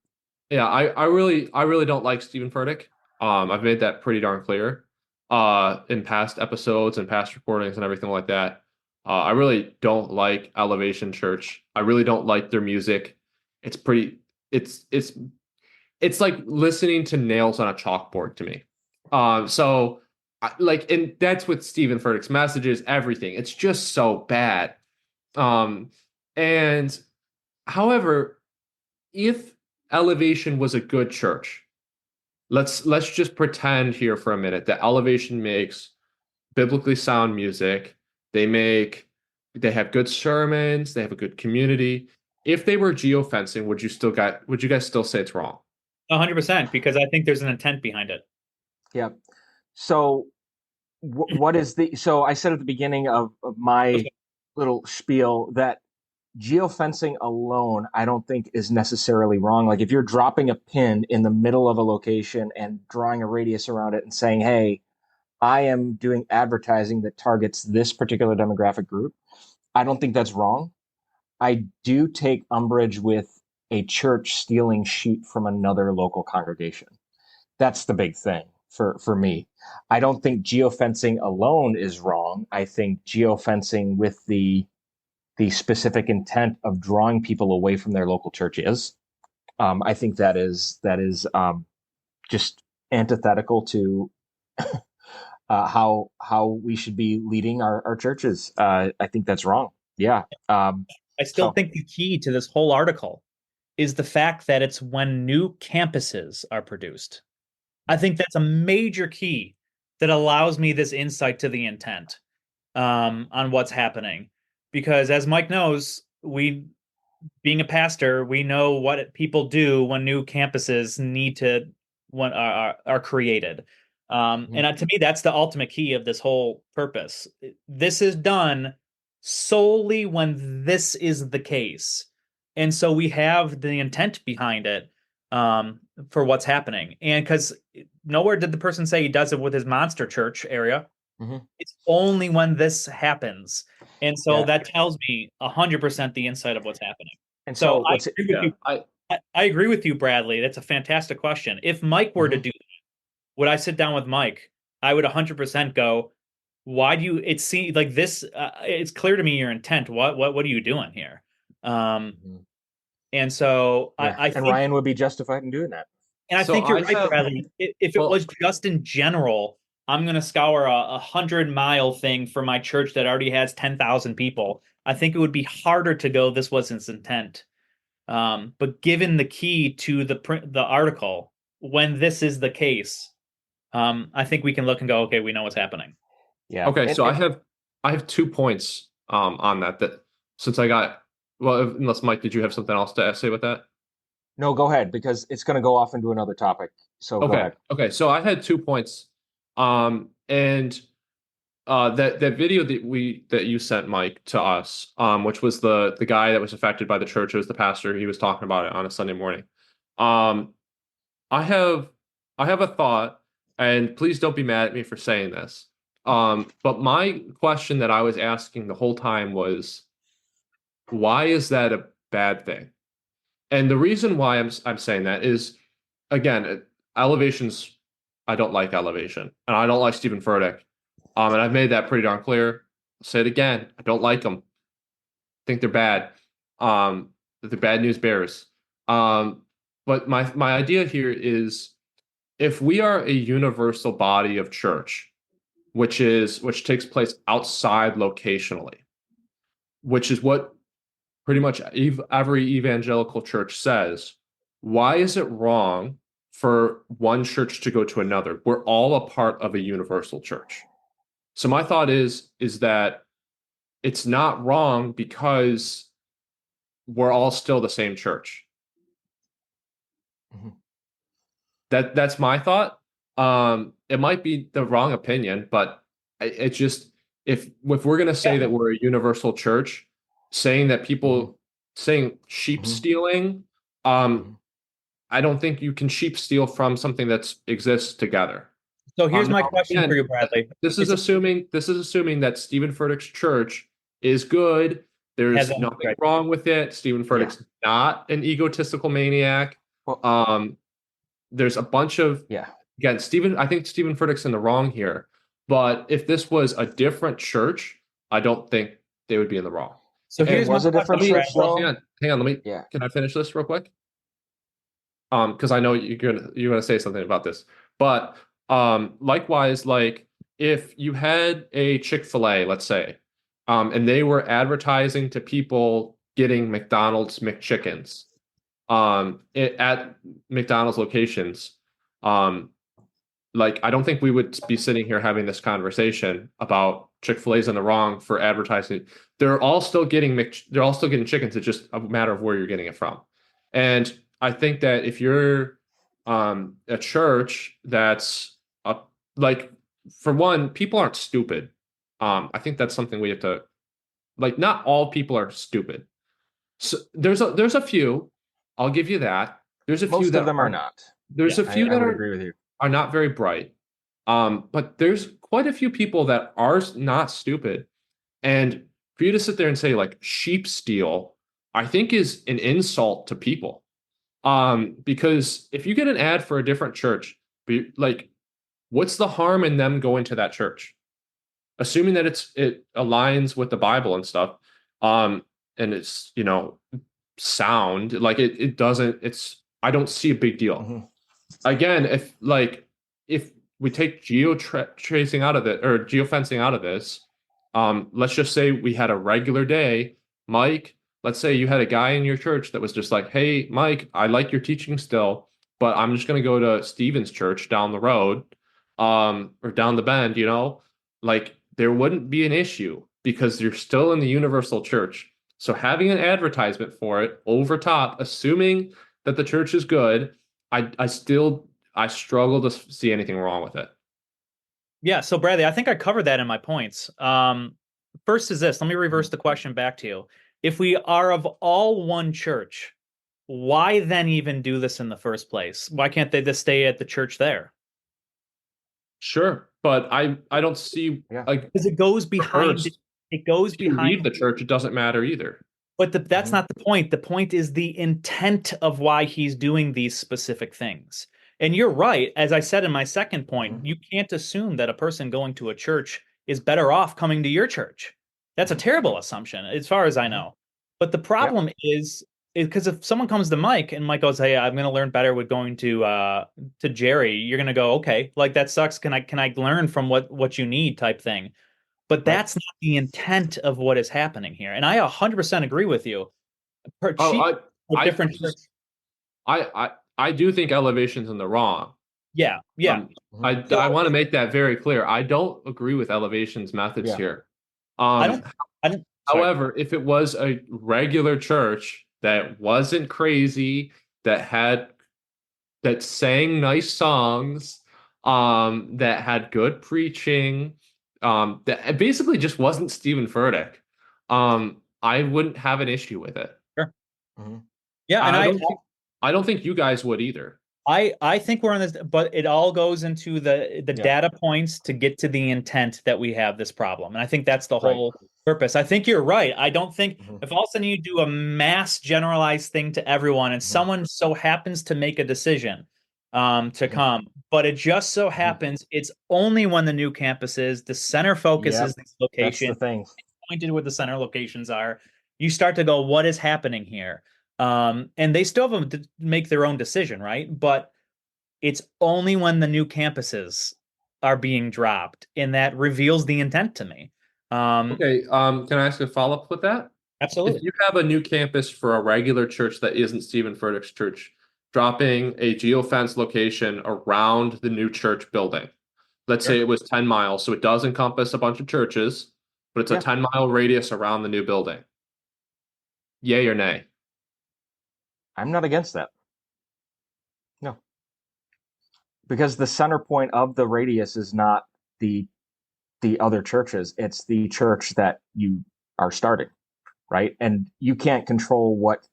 Yeah, I really don't like Stephen Furtick. I've made that pretty darn clear in past episodes and past recordings and everything like that. I really don't like Elevation Church. I really don't like their music. It's pretty it's it's it's like listening to nails on a chalkboard to me. And that's with Stephen Furtick's messages, everything. It's just so bad. Um and however, if Elevation was a good church, let's just pretend here for a minute that Elevation makes biblically sound music. They have good sermons, they have a good community. If they were geofencing, would you guys still say it's wrong? 100%, because I think there's an intent behind it. Yeah. So what is the so I said at the beginning of my little spiel that geofencing alone I don't think is necessarily wrong. Like if you're dropping a pin in the middle of a location and drawing a radius around it and saying, hey, I am doing advertising that targets this particular demographic group, I don't think that's wrong. I do take umbrage with a church stealing sheep from another local congregation. That's the big thing for me. I don't think geofencing alone is wrong. I think geofencing with the specific intent of drawing people away from their local church is. I think that is just antithetical to how we should be leading our churches. I think that's wrong. Yeah. I still So think the key to this whole article is the fact that it's when new campuses are produced. I think that's a major key that allows me this insight to the intent on what's happening. Because as Mike knows, being a pastor, we know what people do when new campuses need to when are created. Mhm. And to me, that's the ultimate key of this whole purpose. This is done solely when this is the case. And so we have the intent behind it for what's happening. And because nowhere did the person say he does it with his monster church area. Mhm. It's only when this happens. And so Yeah. that tells me 100% the insight of what's happening. And So so I what's agree with Yeah, you. I agree with you, Bradley. That's a fantastic question. If Mike were to Mhm. do that, would I sit down with Mike? I would 100% go, why do you, it seems like this, it's clear to me your intent. What are you doing here? Um, Mhm. and so Yeah, I and think, Ryan would be justified in doing that. and I so think you're I right, have, Bradley. If it well, was just in general, I'm going to scour a 100-mile thing for my church that already has 10,000 people. I think it would be harder to go, this was its intent. But given the key to the article, when this is the case, I think we can look and go, okay, we know what's happening. Yeah, okay, and, so and I have 2 points on that since I got, well, unless Mike, did you have something else to say with that? no, go ahead because it's going to go off into another topic. So go Okay. ahead. Okay. So I had 2 points. And that video that you sent, Mike, to us, which was the guy that was affected by the church, it was the pastor, he was talking about it on a Sunday morning. Um, I have I have a thought, and please don't be mad at me for saying this. But my question that I was asking the whole time was, why is that a bad thing? And the reason why I'm saying that is, again, elevations. I don't like elevation, and I don't like Stephen Furtick. And I've made that pretty darn clear. I'll say it again. I don't like them. Think they're bad. They're bad news bears. Um, but my idea here is, if we are a universal body of church, which takes place outside locationally, which is what pretty much every evangelical church says, why is it wrong for one church to go to another? We're all a part of a universal church. So my thought is that it's not wrong because we're all still the same church. Mhm. That's my thought. It might be the wrong opinion, but it just, if we're gonna say Yeah. that we're a universal church, saying that Mhm. people saying sheep Mhm. stealing, Mhm. I don't think you can sheep steal from something that exists together. So here's my Now, question for again, you, Bradley. this It's is assuming that Stephen Furtick's church is good. has There's a nothing right. wrong with it. Stephen Yeah. Furtick's not an egotistical maniac. Well, Um, there's a bunch of, yeah. again, I think Stephen Furtick's in the wrong here. But if this was a different church, I don't think they would be in the wrong. So If it here's And my was a let different question, me, church, Bradley. well, though, hang on, yeah. can I finish this real quick? Because I know you're gonna say something about this. But likewise, like, if you had a Chick-fil-A, let's say, and they were advertising to people getting McDonald's McChickens at McDonald's locations, um, like, I don't think we would be sitting here having this conversation about Chick-fil-A's in the wrong for advertising. They're all still getting chickens. It's just a matter of where you're getting it from. And I think that if you're a church that's a, like, for one, people aren't stupid. I think that's something we have to, like, not all people are stupid. So there's a few, I'll give you that. There's a few Most of that them are aren't. not. There's Yeah. a few I that would agree with you. are not very bright. But there's quite a few people that are not stupid. And for you to sit there and say, like, sheep steal, I think is an insult to people. Because if you get an ad for a different church, like, what's the harm in them going to that church? Assuming that it aligns with the Bible and stuff, and it's, sound, like, it doesn't, I don't see a big deal. Mhm. Again, if we take tracing out of it, or geofencing out of this, let's just say we had a regular day, Mike. Let's say you had a guy in your church that was just like, "Hey, Mike, I like your teaching still, but I'm just going to go to Stephen's church down the road, or down the bend." Like, there wouldn't be an issue because you're still in the universal church. So having an advertisement for it over top, assuming that the church is good, I struggle to see anything wrong with it. Yeah, so Bradley, I think I covered that in my points. First is this. Let me reverse the question back to you. If we are of all one church, why then even do this in the first place? Why can't they just stay at the church there? Sure, but I don't see like Because it goes for her, behind it goes if you leave behind the church, it doesn't matter either. but that's not the point. The point is the intent of why he's doing these specific things. And you're right. As I said in my second point, you can't assume that a person going to a church is better off coming to your church. That's a terrible assumption, as far as I know. But the problem is because if someone comes to Mike and Mike goes, "Hey, I'm going to learn better with going to Jerry," you're going to go, "Okay, like that sucks. Can I learn from what you need?" type thing. But that's not the intent of what is happening here. And I 100% agree with you. Per Oh, cheap with I different just I do think Elevation's in the wrong. Yeah, yeah. I want to make that very clear. I don't agree with Elevation's methods here. I Um, don't I don't sorry. However, if it was a regular church that wasn't crazy, that sang nice songs, that had good preaching, that basically just wasn't Stephen Furtick, I wouldn't have an issue with it. Sure. Yeah, and I don't think you guys would either. I think we're on this, but it all goes into the data points to get to the intent that we have this problem. And I think that's the whole purpose. I think you're right. I don't think if all of a sudden you do a mass generalized thing to everyone and someone so happens to make a decision to come, but it just so happens it's only when the new campus is, the center focuses this location, that's the thing. pointed where the center locations are, you start to go, what is happening here? And they still have to make their own decision, right? But it's only when the new campuses are being dropped, and that reveals the intent to me. Okay, can I ask a follow-up with that? Absolutely. If you have a new campus for a regular church that isn't Stephen Furtick's church, dropping a geofence location around the new church building, let's say it was 10 miles, so it does encompass a bunch of churches, but it's a 10-mile radius around the new building. Yay or nay? I'm not against that. No. Because the center point of the radius is not the other churches. It's the church that you are starting, right? And you can't control what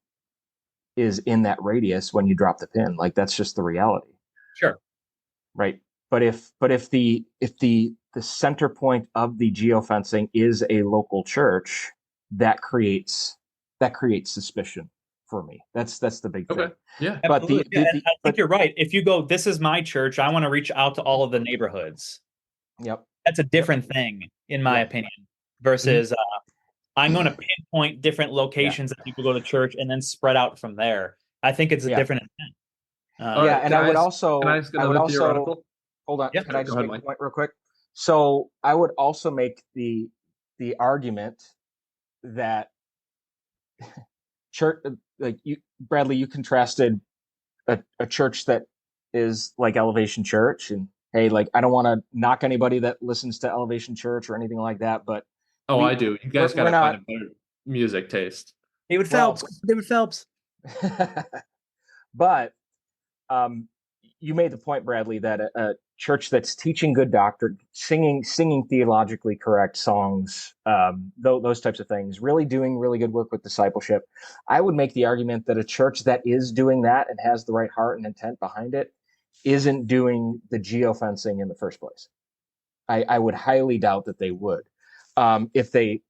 is in that radius when you drop the pin. Like that's just the reality. Sure. Right. But if the center point of the geofencing is a local church, that creates suspicion for me. That's the big thing. Yeah. But I think you're right. If you go, this is my church, I want to reach out to all of the neighborhoods. Yep. That's a different thing, in my opinion, versus I'm going to pinpoint different locations that people go to church and then spread out from there. I think it's a different intent. And I would also theoretical? Hold on. Can I just ahead, make a point real quick? So I would also make the argument that church, like you, Bradley, you contrasted a church that is like Elevation Church, and hey, like I don't want to knock anybody that listens to Elevation Church or anything like that, but I do. You guys gotta find a better music taste. David Phelps. But you made the point, Bradley, that a church that's teaching good doctrine, singing theologically correct songs, those types of things, really doing really good work with discipleship. I would make the argument that a church that is doing that and has the right heart and intent behind it isn't doing the geofencing in the first place. I would highly doubt that they would. If they,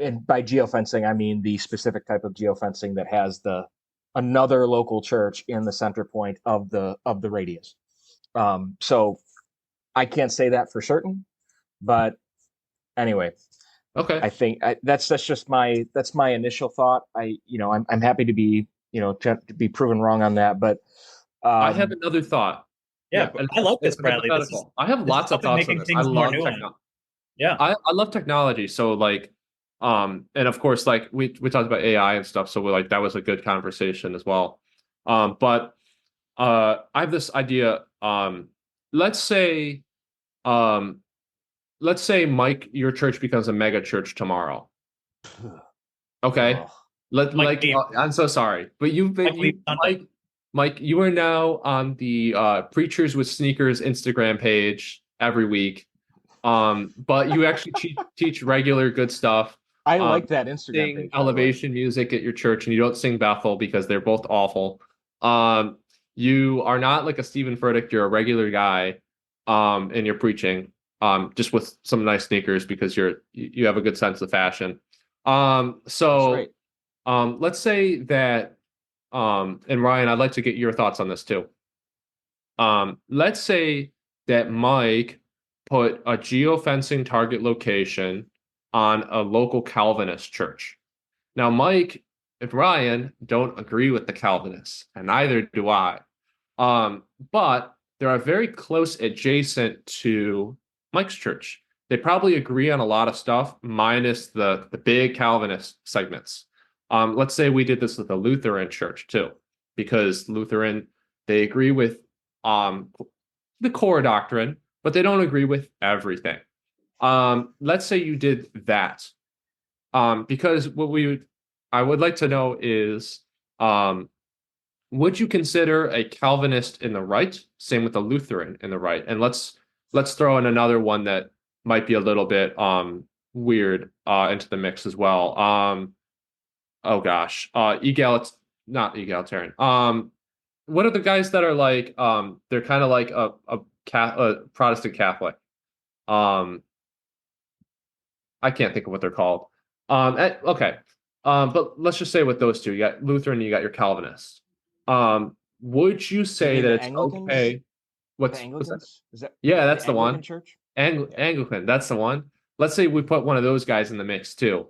and by geofencing, I mean the specific type of geofencing that has another local church in the center point of the radius. So I can't say that for certain, but anyway, I think that's just my initial thought. I'm happy to be to be proven wrong on that, but I have another thought. Yeah, I love this, Bradley. I have lots of thoughts on this. I love technology. Yeah, I love technology. So like, and of course, like we talked about AI and stuff. So like that was a good conversation as well. But I have this idea. Let's say, Mike, your church becomes a mega church tomorrow. Okay. Oh, I'm so sorry, but you've been Mike you leaves Sunday. Mike, you are now on the Preachers with Sneakers Instagram page every week. But you actually teach regular good stuff. I Um, like that Instagram sing page, by the way. elevation music at your church, and you don't sing Bethel because they're both awful. Um, you are not like a Stephen Furtick. You're a regular guy, and you're preaching, just with some nice sneakers because you have a good sense of fashion. That's So right. let's say that, and Ryan, I'd like to get your thoughts on this too. Let's say that Mike put a geofencing target location on a local Calvinist church. Now, Mike and Ryan don't agree with the Calvinists, and neither do I. But they are very close adjacent to Mike's church. They probably agree on a lot of stuff, minus the big Calvinist segments. Let's say we did this with a Lutheran church too, because Lutheran, they agree with um, the core doctrine, but they don't agree with everything. Let's say you did that. Because I would like to know is, um, would you consider a Calvinist in the right? Same with a Lutheran in the right. And let's throw in another one that might be a little bit weird into the mix as well. Oh gosh, not egalitarian. What are the guys that are like they're kind of like a Protestant Catholic? Um, I can't think of what they're called. Okay. But let's just say with those two, you got Lutheran, you got your Calvinist. Would you You say mean that the it's Anglicans? okay? The What's that? Anglicans? Is that Yeah, the that's the Anglican one. Church? Yeah. Anglican, that's the one. Let's say we put one of those guys in the mix too.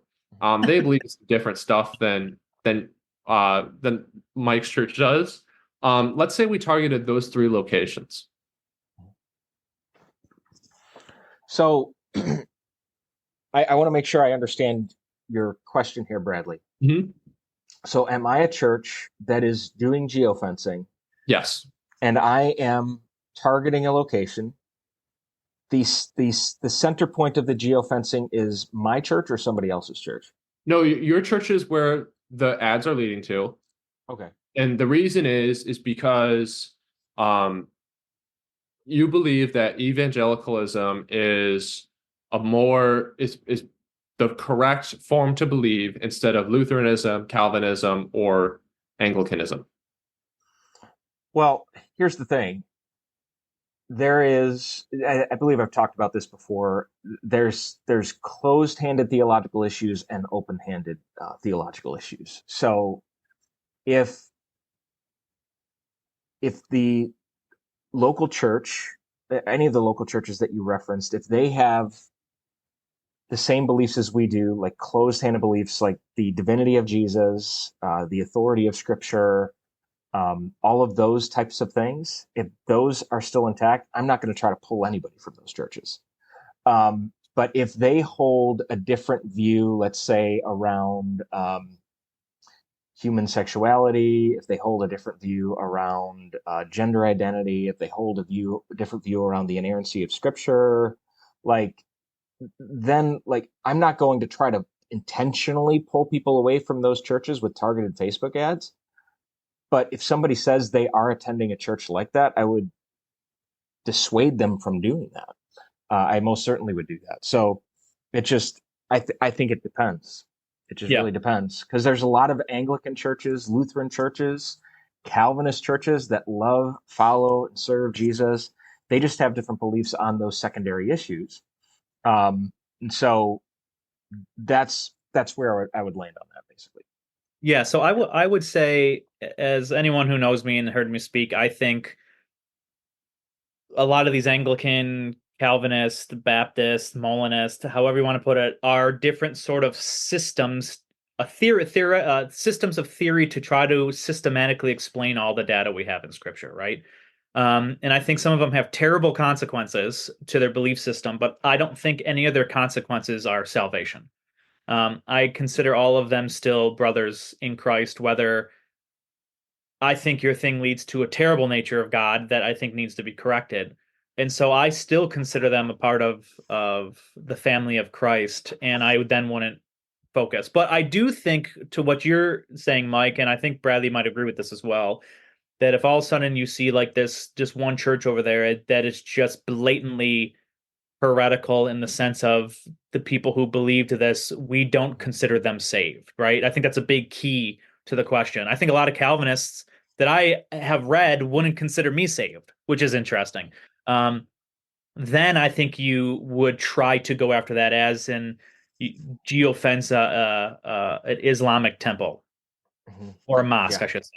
They believe some different stuff than Mike's church does. Let's say we targeted those three locations. So I want to make sure I understand your question here, Bradley. Mhm. So am I a church that is doing geofencing Yes. and I am targeting a location? The center point of the geofencing is my church or somebody else's church? No, your church is where the ads are leading to. Okay. And the reason is because um, you believe that evangelicalism is the correct form to believe instead of Lutheranism, Calvinism, or Anglicanism. Well, here's the thing. There is, I believe I've talked about this before. There's closed-handed theological issues and open-handed theological issues. So if the local church, any of the local churches that you referenced, if they have the same beliefs as we do, like closed-handed beliefs, like the divinity of Jesus, the authority of Scripture, all of those types of things, if those are still intact, I'm not going to try to pull anybody from those churches. But if they hold a different view, let's say around human sexuality, if they hold a different view around gender identity, if they hold a different view around the inerrancy of Scripture, like then like I'm not going to try to intentionally pull people away from those churches with targeted Facebook ads. But if somebody says they are attending a church like that, I would dissuade them from doing that. I most certainly would do that. So it just, I think it depends. It just Yeah. really depends because there's a lot of Anglican churches, Lutheran churches, Calvinist churches that love, follow, and serve Jesus. They just have different beliefs on those secondary issues. And so that's where I would land on that basically. Yeah, so I would say, as anyone who knows me and heard me speak, I think a lot of these Anglican, Calvinist, Baptist, Molinist, however you want to put it, are different sort of systems, systems of theory to try to systematically explain all the data we have in Scripture, right? And I think some of them have terrible consequences to their belief system, but I don't think any of their consequences are salvation. I consider all of them still brothers in Christ, whether I think your thing leads to a terrible nature of God that I think needs to be corrected. And so I still consider them a part of the family of Christ, and I then wouldn't focus. But I do think, to what you're saying, Mike, and I think Bradley might agree with this as well, that if all of a sudden you see like this just one church over there that is just blatantly heretical in the sense of the people who believe to this, we don't consider them saved, right? I think that's a big key to the question. I think a lot of Calvinists that I have read wouldn't consider me saved, which is interesting. Then I think you would try to go after that as in geofence an Islamic temple or a mosque, I should say.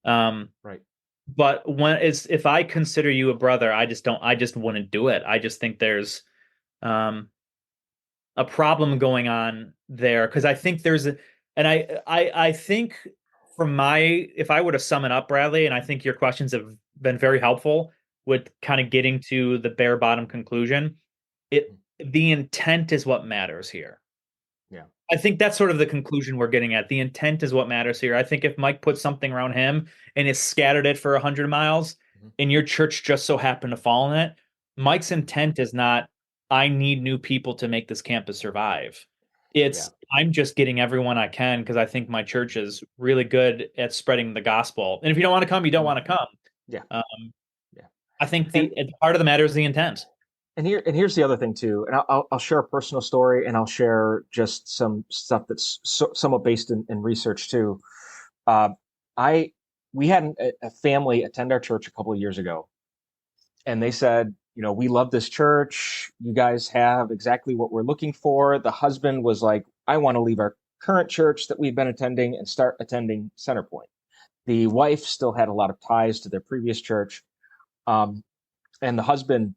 Right. But when it's if I consider you a brother, I just wouldn't do it. I just think there's a problem going on there because I think there's a, and I think from my, if I were to sum it up, Bradley, and I think your questions have been very helpful with kind of getting to the bare bottom conclusion. The intent is what matters here. Yeah. I think that's sort of the conclusion we're getting at. The intent is what matters here. I think if Mike puts something around him and has scattered it for 100 miles and your church just so happened to fall in it, Mike's intent is not, I need new people to make this campus survive. It's, I'm just getting everyone I can because I think my church is really good at spreading the gospel. And if you don't want to come, you don't want to come. Yeah. I think the part of the matter is the intent. And here's the other thing too. And I'll share a personal story, and I'll share just some stuff that's somewhat based in research too. We had a family attend our church a couple of years ago, and they said, we love this church. You guys have exactly what we're looking for. The husband was like, I want to leave our current church that we've been attending and start attending Centerpoint. The wife still had a lot of ties to their previous church. And the husband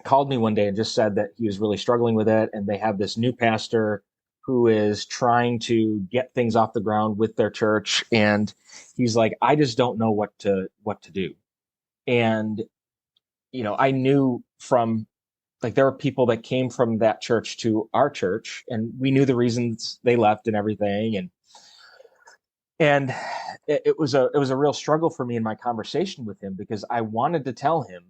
called me one day and just said that he was really struggling with it. And they have this new pastor who is trying to get things off the ground with their church. And he's like, I just don't know what to do. And, I knew from like, there were people that came from that church to our church, and we knew the reasons they left and everything. And it was a real struggle for me in my conversation with him, because I wanted to tell him,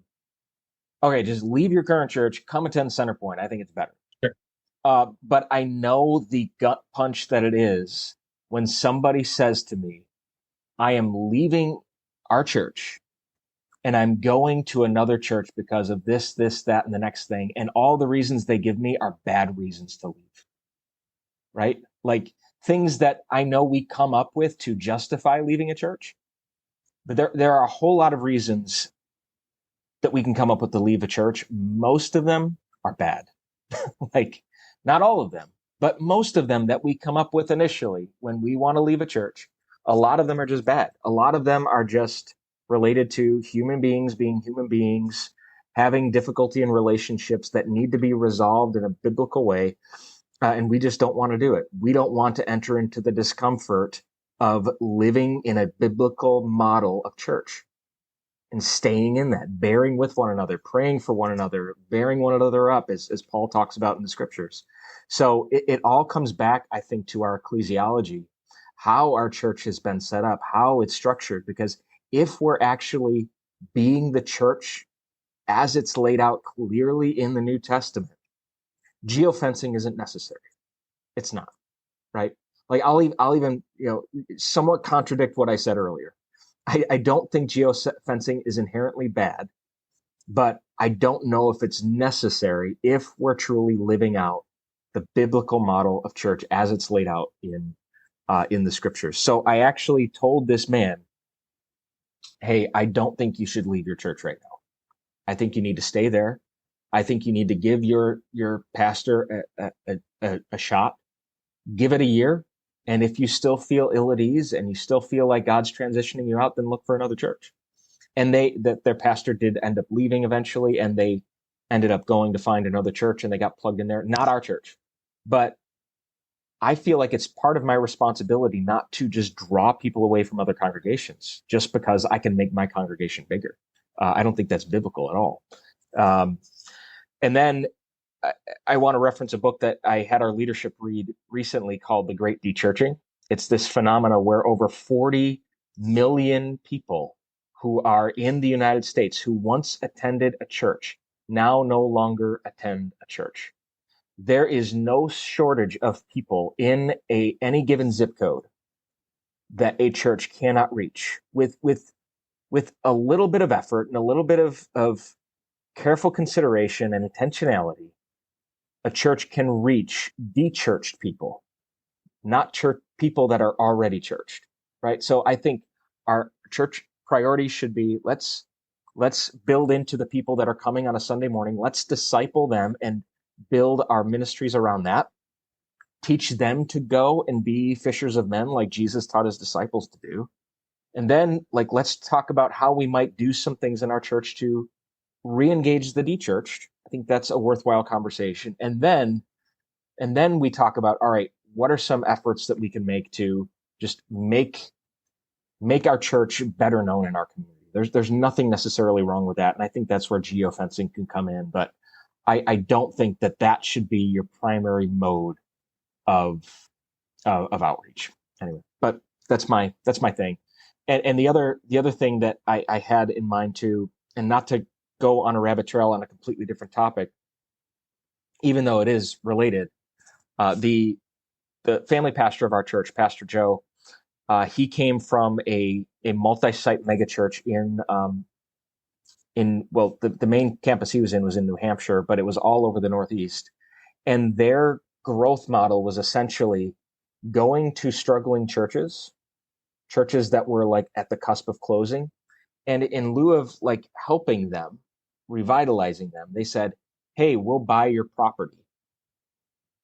okay, just leave your current church, come attend Centerpoint. I think it's better. Sure. But I know the gut punch that it is when somebody says to me, I am leaving our church and I'm going to another church because of this, that, and the next thing. And all the reasons they give me are bad reasons to leave. Right? Like things that I know we come up with to justify leaving a church. But there are a whole lot of reasons that we can come up with to leave a church. Most of them are bad. Like, not all of them, but most of them that we come up with initially when we want to leave a church, a lot of them are just bad. A lot of them are just related to human beings being human beings, having difficulty in relationships that need to be resolved in a biblical way. And we just don't want to do it. We don't want to enter into the discomfort of living in a biblical model of church and staying in that, bearing with one another, praying for one another, bearing one another up, as Paul talks about in the scriptures. So it all comes back, I think, to our ecclesiology, how our church has been set up, how it's structured. Because if we're actually being the church as it's laid out clearly in the New Testament, geofencing isn't necessary. It's not, right? Like I'll even somewhat contradict what I said earlier. I don't think geofencing is inherently bad, but I don't know if it's necessary if we're truly living out the biblical model of church as it's laid out in the scriptures. So I actually told this man, hey, I don't think you should leave your church right now. I think you need to stay there. I think you need to give your pastor a shot. Give it a year. And if you still feel ill at ease and you still feel like God's transitioning you out, then look for another church. And their pastor did end up leaving eventually, and they ended up going to find another church, and they got plugged in there. Not our church. But I feel like it's part of my responsibility not to just draw people away from other congregations just because I can make my congregation bigger. I don't think that's biblical at all. And then I want to reference a book that I had our leadership read recently called The Great Dechurching. It's this phenomena where over 40 million people who are in the United States who once attended a church now no longer attend a church. there is no shortage of people in any given zip code that a church cannot reach with a little bit of effort and a little bit of careful consideration and intentionality. A church can reach de-churched people, not church people that are already churched, right? So I think our church priorities should be let's build into the people that are coming on a Sunday morning. Let's disciple them and build our ministries around that. Teach them to go and be fishers of men like Jesus taught his disciples to do. And then let's talk about how we might do some things in our church to re-engage the de-churched. I think that's a worthwhile conversation. And then we talk about, all right, what are some efforts that we can make to just make our church better known in our community? There's nothing necessarily wrong with that. And I think that's where geofencing can come in. But I don't think that should be your primary mode of outreach. Anyway, but that's my thing. And the other thing that I had in mind too, and not to go on a rabbit trail on a completely different topic, even though it is related, the family pastor of our church, Pastor Joe, he came from a multi-site megachurch the main campus he was in New Hampshire, but it was all over the Northeast. And their growth model was essentially going to struggling churches that were at the cusp of closing. And in lieu of helping them, revitalizing them, they said, hey, we'll buy your property.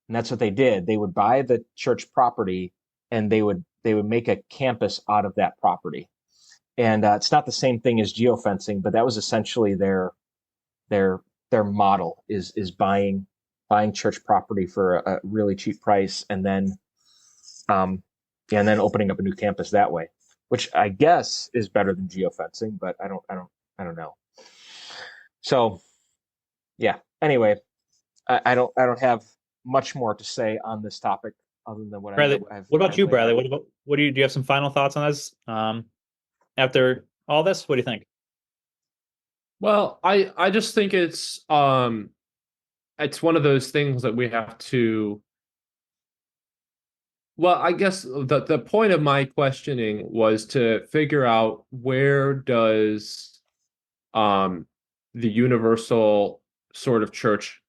And that's what they did. They would buy the church property and they would make a campus out of that property. And it's not the same thing as geofencing, but that was essentially their model is buying church property for a really cheap price and then opening up a new campus that way, which I guess is better than geofencing, but I don't know. So yeah, anyway, I don't have much more to say on this topic other than what Bradley, what about you, Bradley? What do you have some final thoughts on this? After all this, what do you think? Well, I just think it's one of those things that we have to. Well, I guess the point of my questioning was to figure out where does the universal sort of church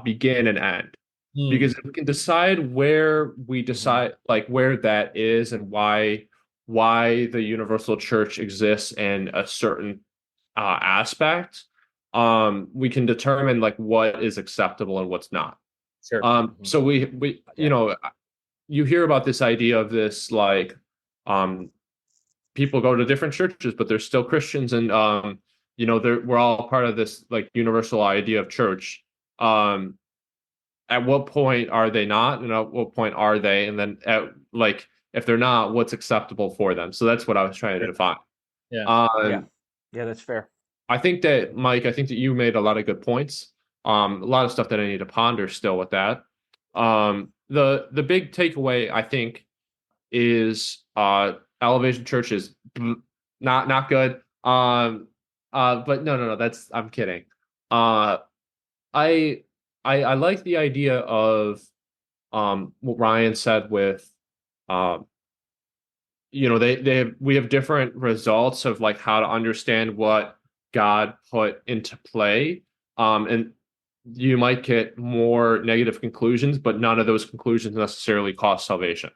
begin and end. Because if we can decide where where that is and why the universal church exists in a certain aspect, we can determine what is acceptable and what's not. Sure. So we you hear about this idea of this people go to different churches, but they're still Christians, and we're all part of this universal idea of church. At what point are they not, and at what point are they? And then if they're not, what's acceptable for them? So that's what I was trying to define. Yeah. Yeah, that's fair. I think that, Mike, you made a lot of good points. A lot of stuff that I need to ponder still with that. The big takeaway, I think, is Elevation Church is not good. But no, I'm kidding. I like the idea of what Ryan said with we have different results of how to understand what God put into play, and you might get more negative conclusions, but none of those conclusions necessarily cost salvation.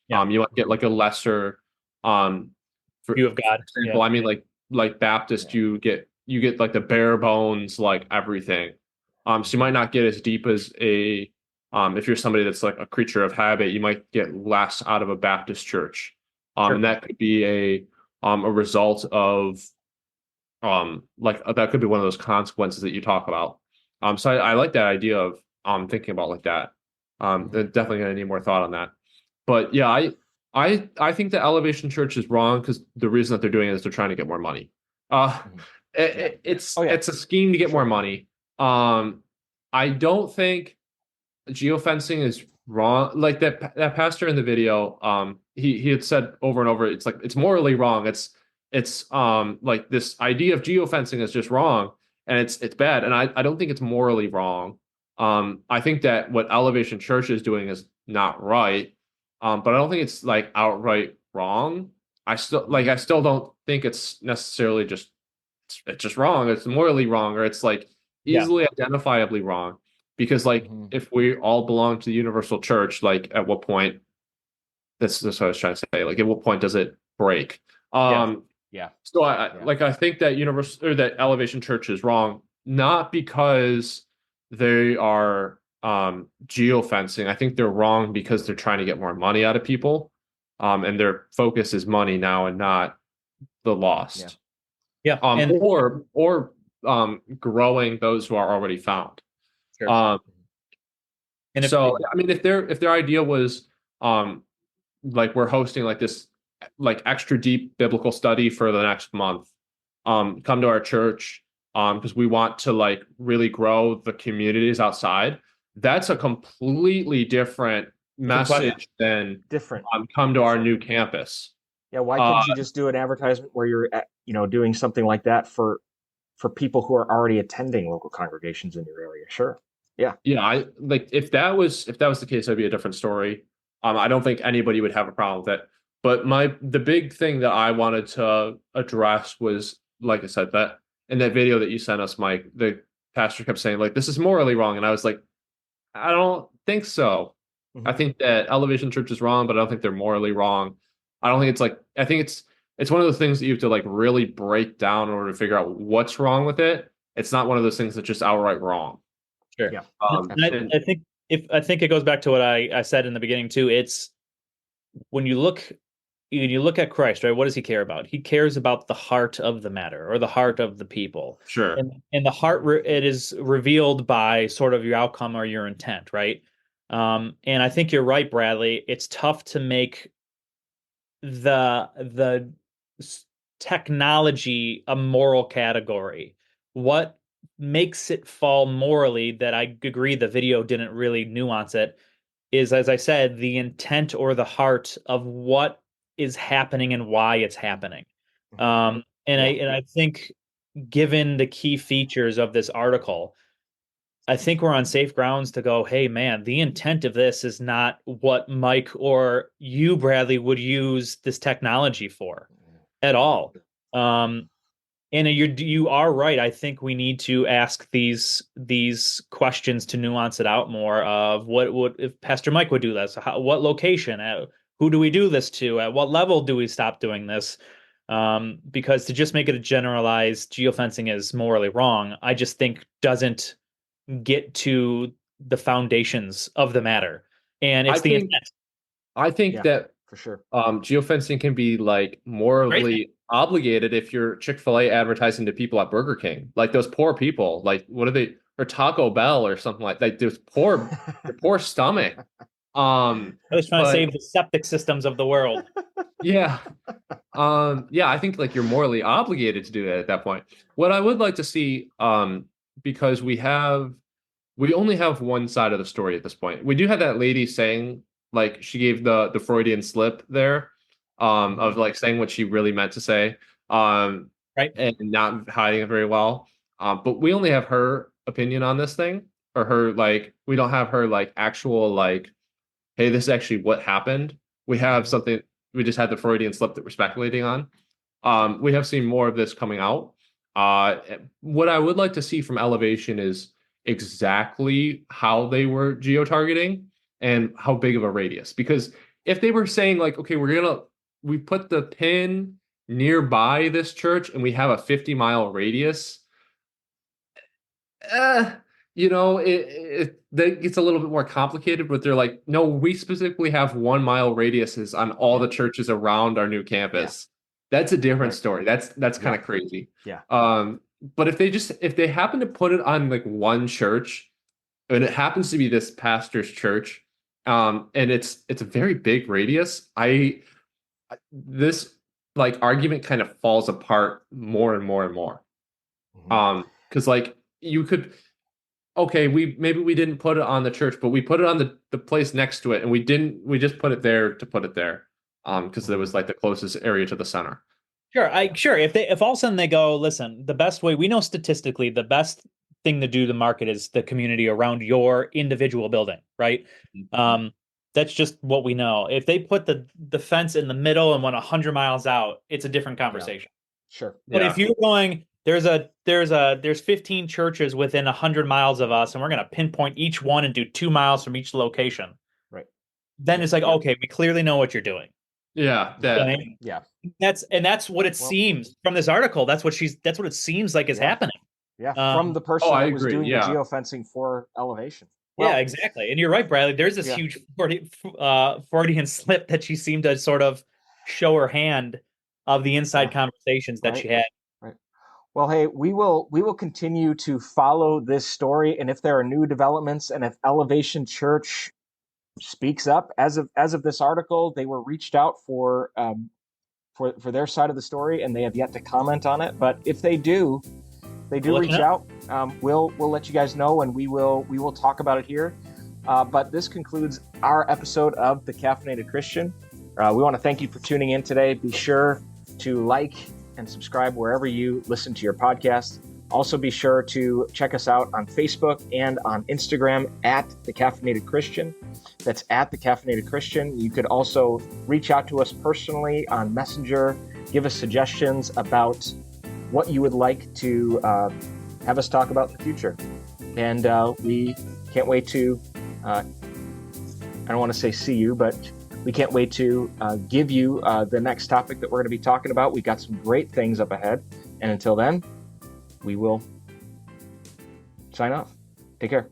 You might get a lesser view of God. For example, I mean like Baptist, you get the bare bones everything. So you might not get as deep as if you're somebody that's a creature of habit, you might get less out of a Baptist church. Sure. And that could be a result of that could be one of those consequences that you talk about. So I like that idea of thinking about that. Definitely gonna need more thought on that. But yeah, I think the Elevation Church is wrong because the reason that they're doing it is they're trying to get more money. It's a scheme to get more money. I don't think geofencing is wrong. That pastor in the video, he had said over and over, it's morally wrong. It's this idea of geofencing is just wrong and it's bad. And I don't think it's morally wrong. I think that what Elevation Church is doing is not right. But I don't think it's like outright wrong. I still don't think it's necessarily it's just wrong. It's morally wrong, or it's like Yeah. easily identifiably wrong. Because like if we all belong to the universal church, like at what point this is what I was trying to say, like at what point does it break? Yeah. So I think that universal or that Elevation Church is wrong, not because they are geofencing. I think they're wrong because they're trying to get more money out of people. And their focus is money now and not the lost. Yeah. Or growing those who are already found. Sure. So I mean, if their idea was like we're hosting like this like extra deep biblical study for the next month, come to our church because we want to like really grow the communities outside. That's a completely different message than come to our new campus. Yeah, why couldn't you just do an advertisement where you're doing something like that for people who are already attending local congregations in your area? Sure. Yeah. Yeah, I like if that was the case, that'd be a different story. I don't think anybody would have a problem with it. But the big thing that I wanted to address was, like I said, that in that video that you sent us, Mike, the pastor kept saying, like, this is morally wrong. And I was like, I don't think so. I think that Elevation Church is wrong, but I don't think they're morally wrong. I don't think it's like, I think it's one of those things that you have to like really break down in order to figure out what's wrong with it. It's not one of those things that's just outright wrong. Sure. Yeah. I think it goes back to what I said in the beginning too. It's when you look at Christ, right? What does he care about? He cares about the heart of the matter or the heart of the people. Sure. And the heart, it is revealed by sort of your outcome or your intent, right? And I think you're right, Bradley. It's tough to make the technology a moral category. What makes it fall morally, that I agree the video didn't really nuance it, is, as I said, the intent or the heart of what is happening and why it's happening. I think, given the key features of this article, I think we're on safe grounds to go, hey, man, the intent of this is not what Mike or you, Bradley, would use this technology for at all. And you are right. I think we need to ask these questions to nuance it out more. Of what would if Pastor Mike would do this? What location? Who do we do this to? At what level do we stop doing this? Because to just make it a generalized geofencing is morally wrong, I just think doesn't get to the foundations of the matter. And it's intent. I think that for sure. Geofencing can be like morally obligated if you're Chick-fil-A advertising to people at Burger King, like those poor people, like what are they, or Taco Bell or something like those poor, poor stomach. I was trying to save the septic systems of the world. Yeah. I think like you're morally obligated to do that at that point. What I would like to see, because we only have one side of the story at this point. We do have that lady saying, like, she gave the Freudian slip there, of like saying what she really meant to say, right, and not hiding it very well. But we only have her opinion on this thing, or her, like, we don't have her like actual like, hey, this is actually what happened. We have something. We just had the Freudian slip that we're speculating on. We have seen more of this coming out. What I would like to see from Elevation is exactly how they were geo-targeting and how big of a radius. Because if they were saying like, okay, we put the pin nearby this church and we have a 50-mile radius, that gets a little bit more complicated. But they're like, no, we specifically have 1 mile radiuses on all the churches around our new campus. Yeah. That's a different story. That's kind of crazy. Yeah. But if they happen to put it on like one church, and it happens to be this pastor's church, and it's a very big radius, this like argument kind of falls apart more and more and more. Because like you could, okay, maybe we didn't put it on the church, but we put it on the place next to it, and we just put it there to put it there, because there was like the closest area to the center. Sure. If all of a sudden they go, listen, the best way, we know statistically the best thing to do to market is the community around your individual building, right? That's just what we know. If they put the fence in the middle and went 100 miles out, it's a different conversation. Sure. But if you're going, there's 15 churches within 100 miles of us, and we're going to pinpoint each one and do 2 miles from each location. Right. Then it's like, okay, we clearly know what you're doing. Yeah. Yeah. That's what it seems from this article. That's what it seems like is happening. Yeah. From the person that was doing the geofencing for elevation. Well, yeah, exactly. And you're right, Bradley. There's this huge Freudian slip that she seemed to sort of show her hand of the inside conversations that she had. Right. Well, hey, we will continue to follow this story, and if there are new developments, and if Elevation Church speaks up, as of this article, they were reached out for their side of the story, and they have yet to comment on it. But if they do reach out, we'll let you guys know, and we will talk about it here. But this concludes our episode of The Caffeinated Christian. We want to thank you for tuning in today. Be sure to like and subscribe wherever you listen to your podcast. Also, be sure to check us out on Facebook and on Instagram at The Caffeinated Christian. That's at The Caffeinated Christian. You could also reach out to us personally on Messenger. Give us suggestions about what you would like to have us talk about in the future. And we can't wait to, I don't want to say see you, but we can't wait to give you the next topic that we're going to be talking about. We got some great things up ahead. And until then, we will sign off. Take care.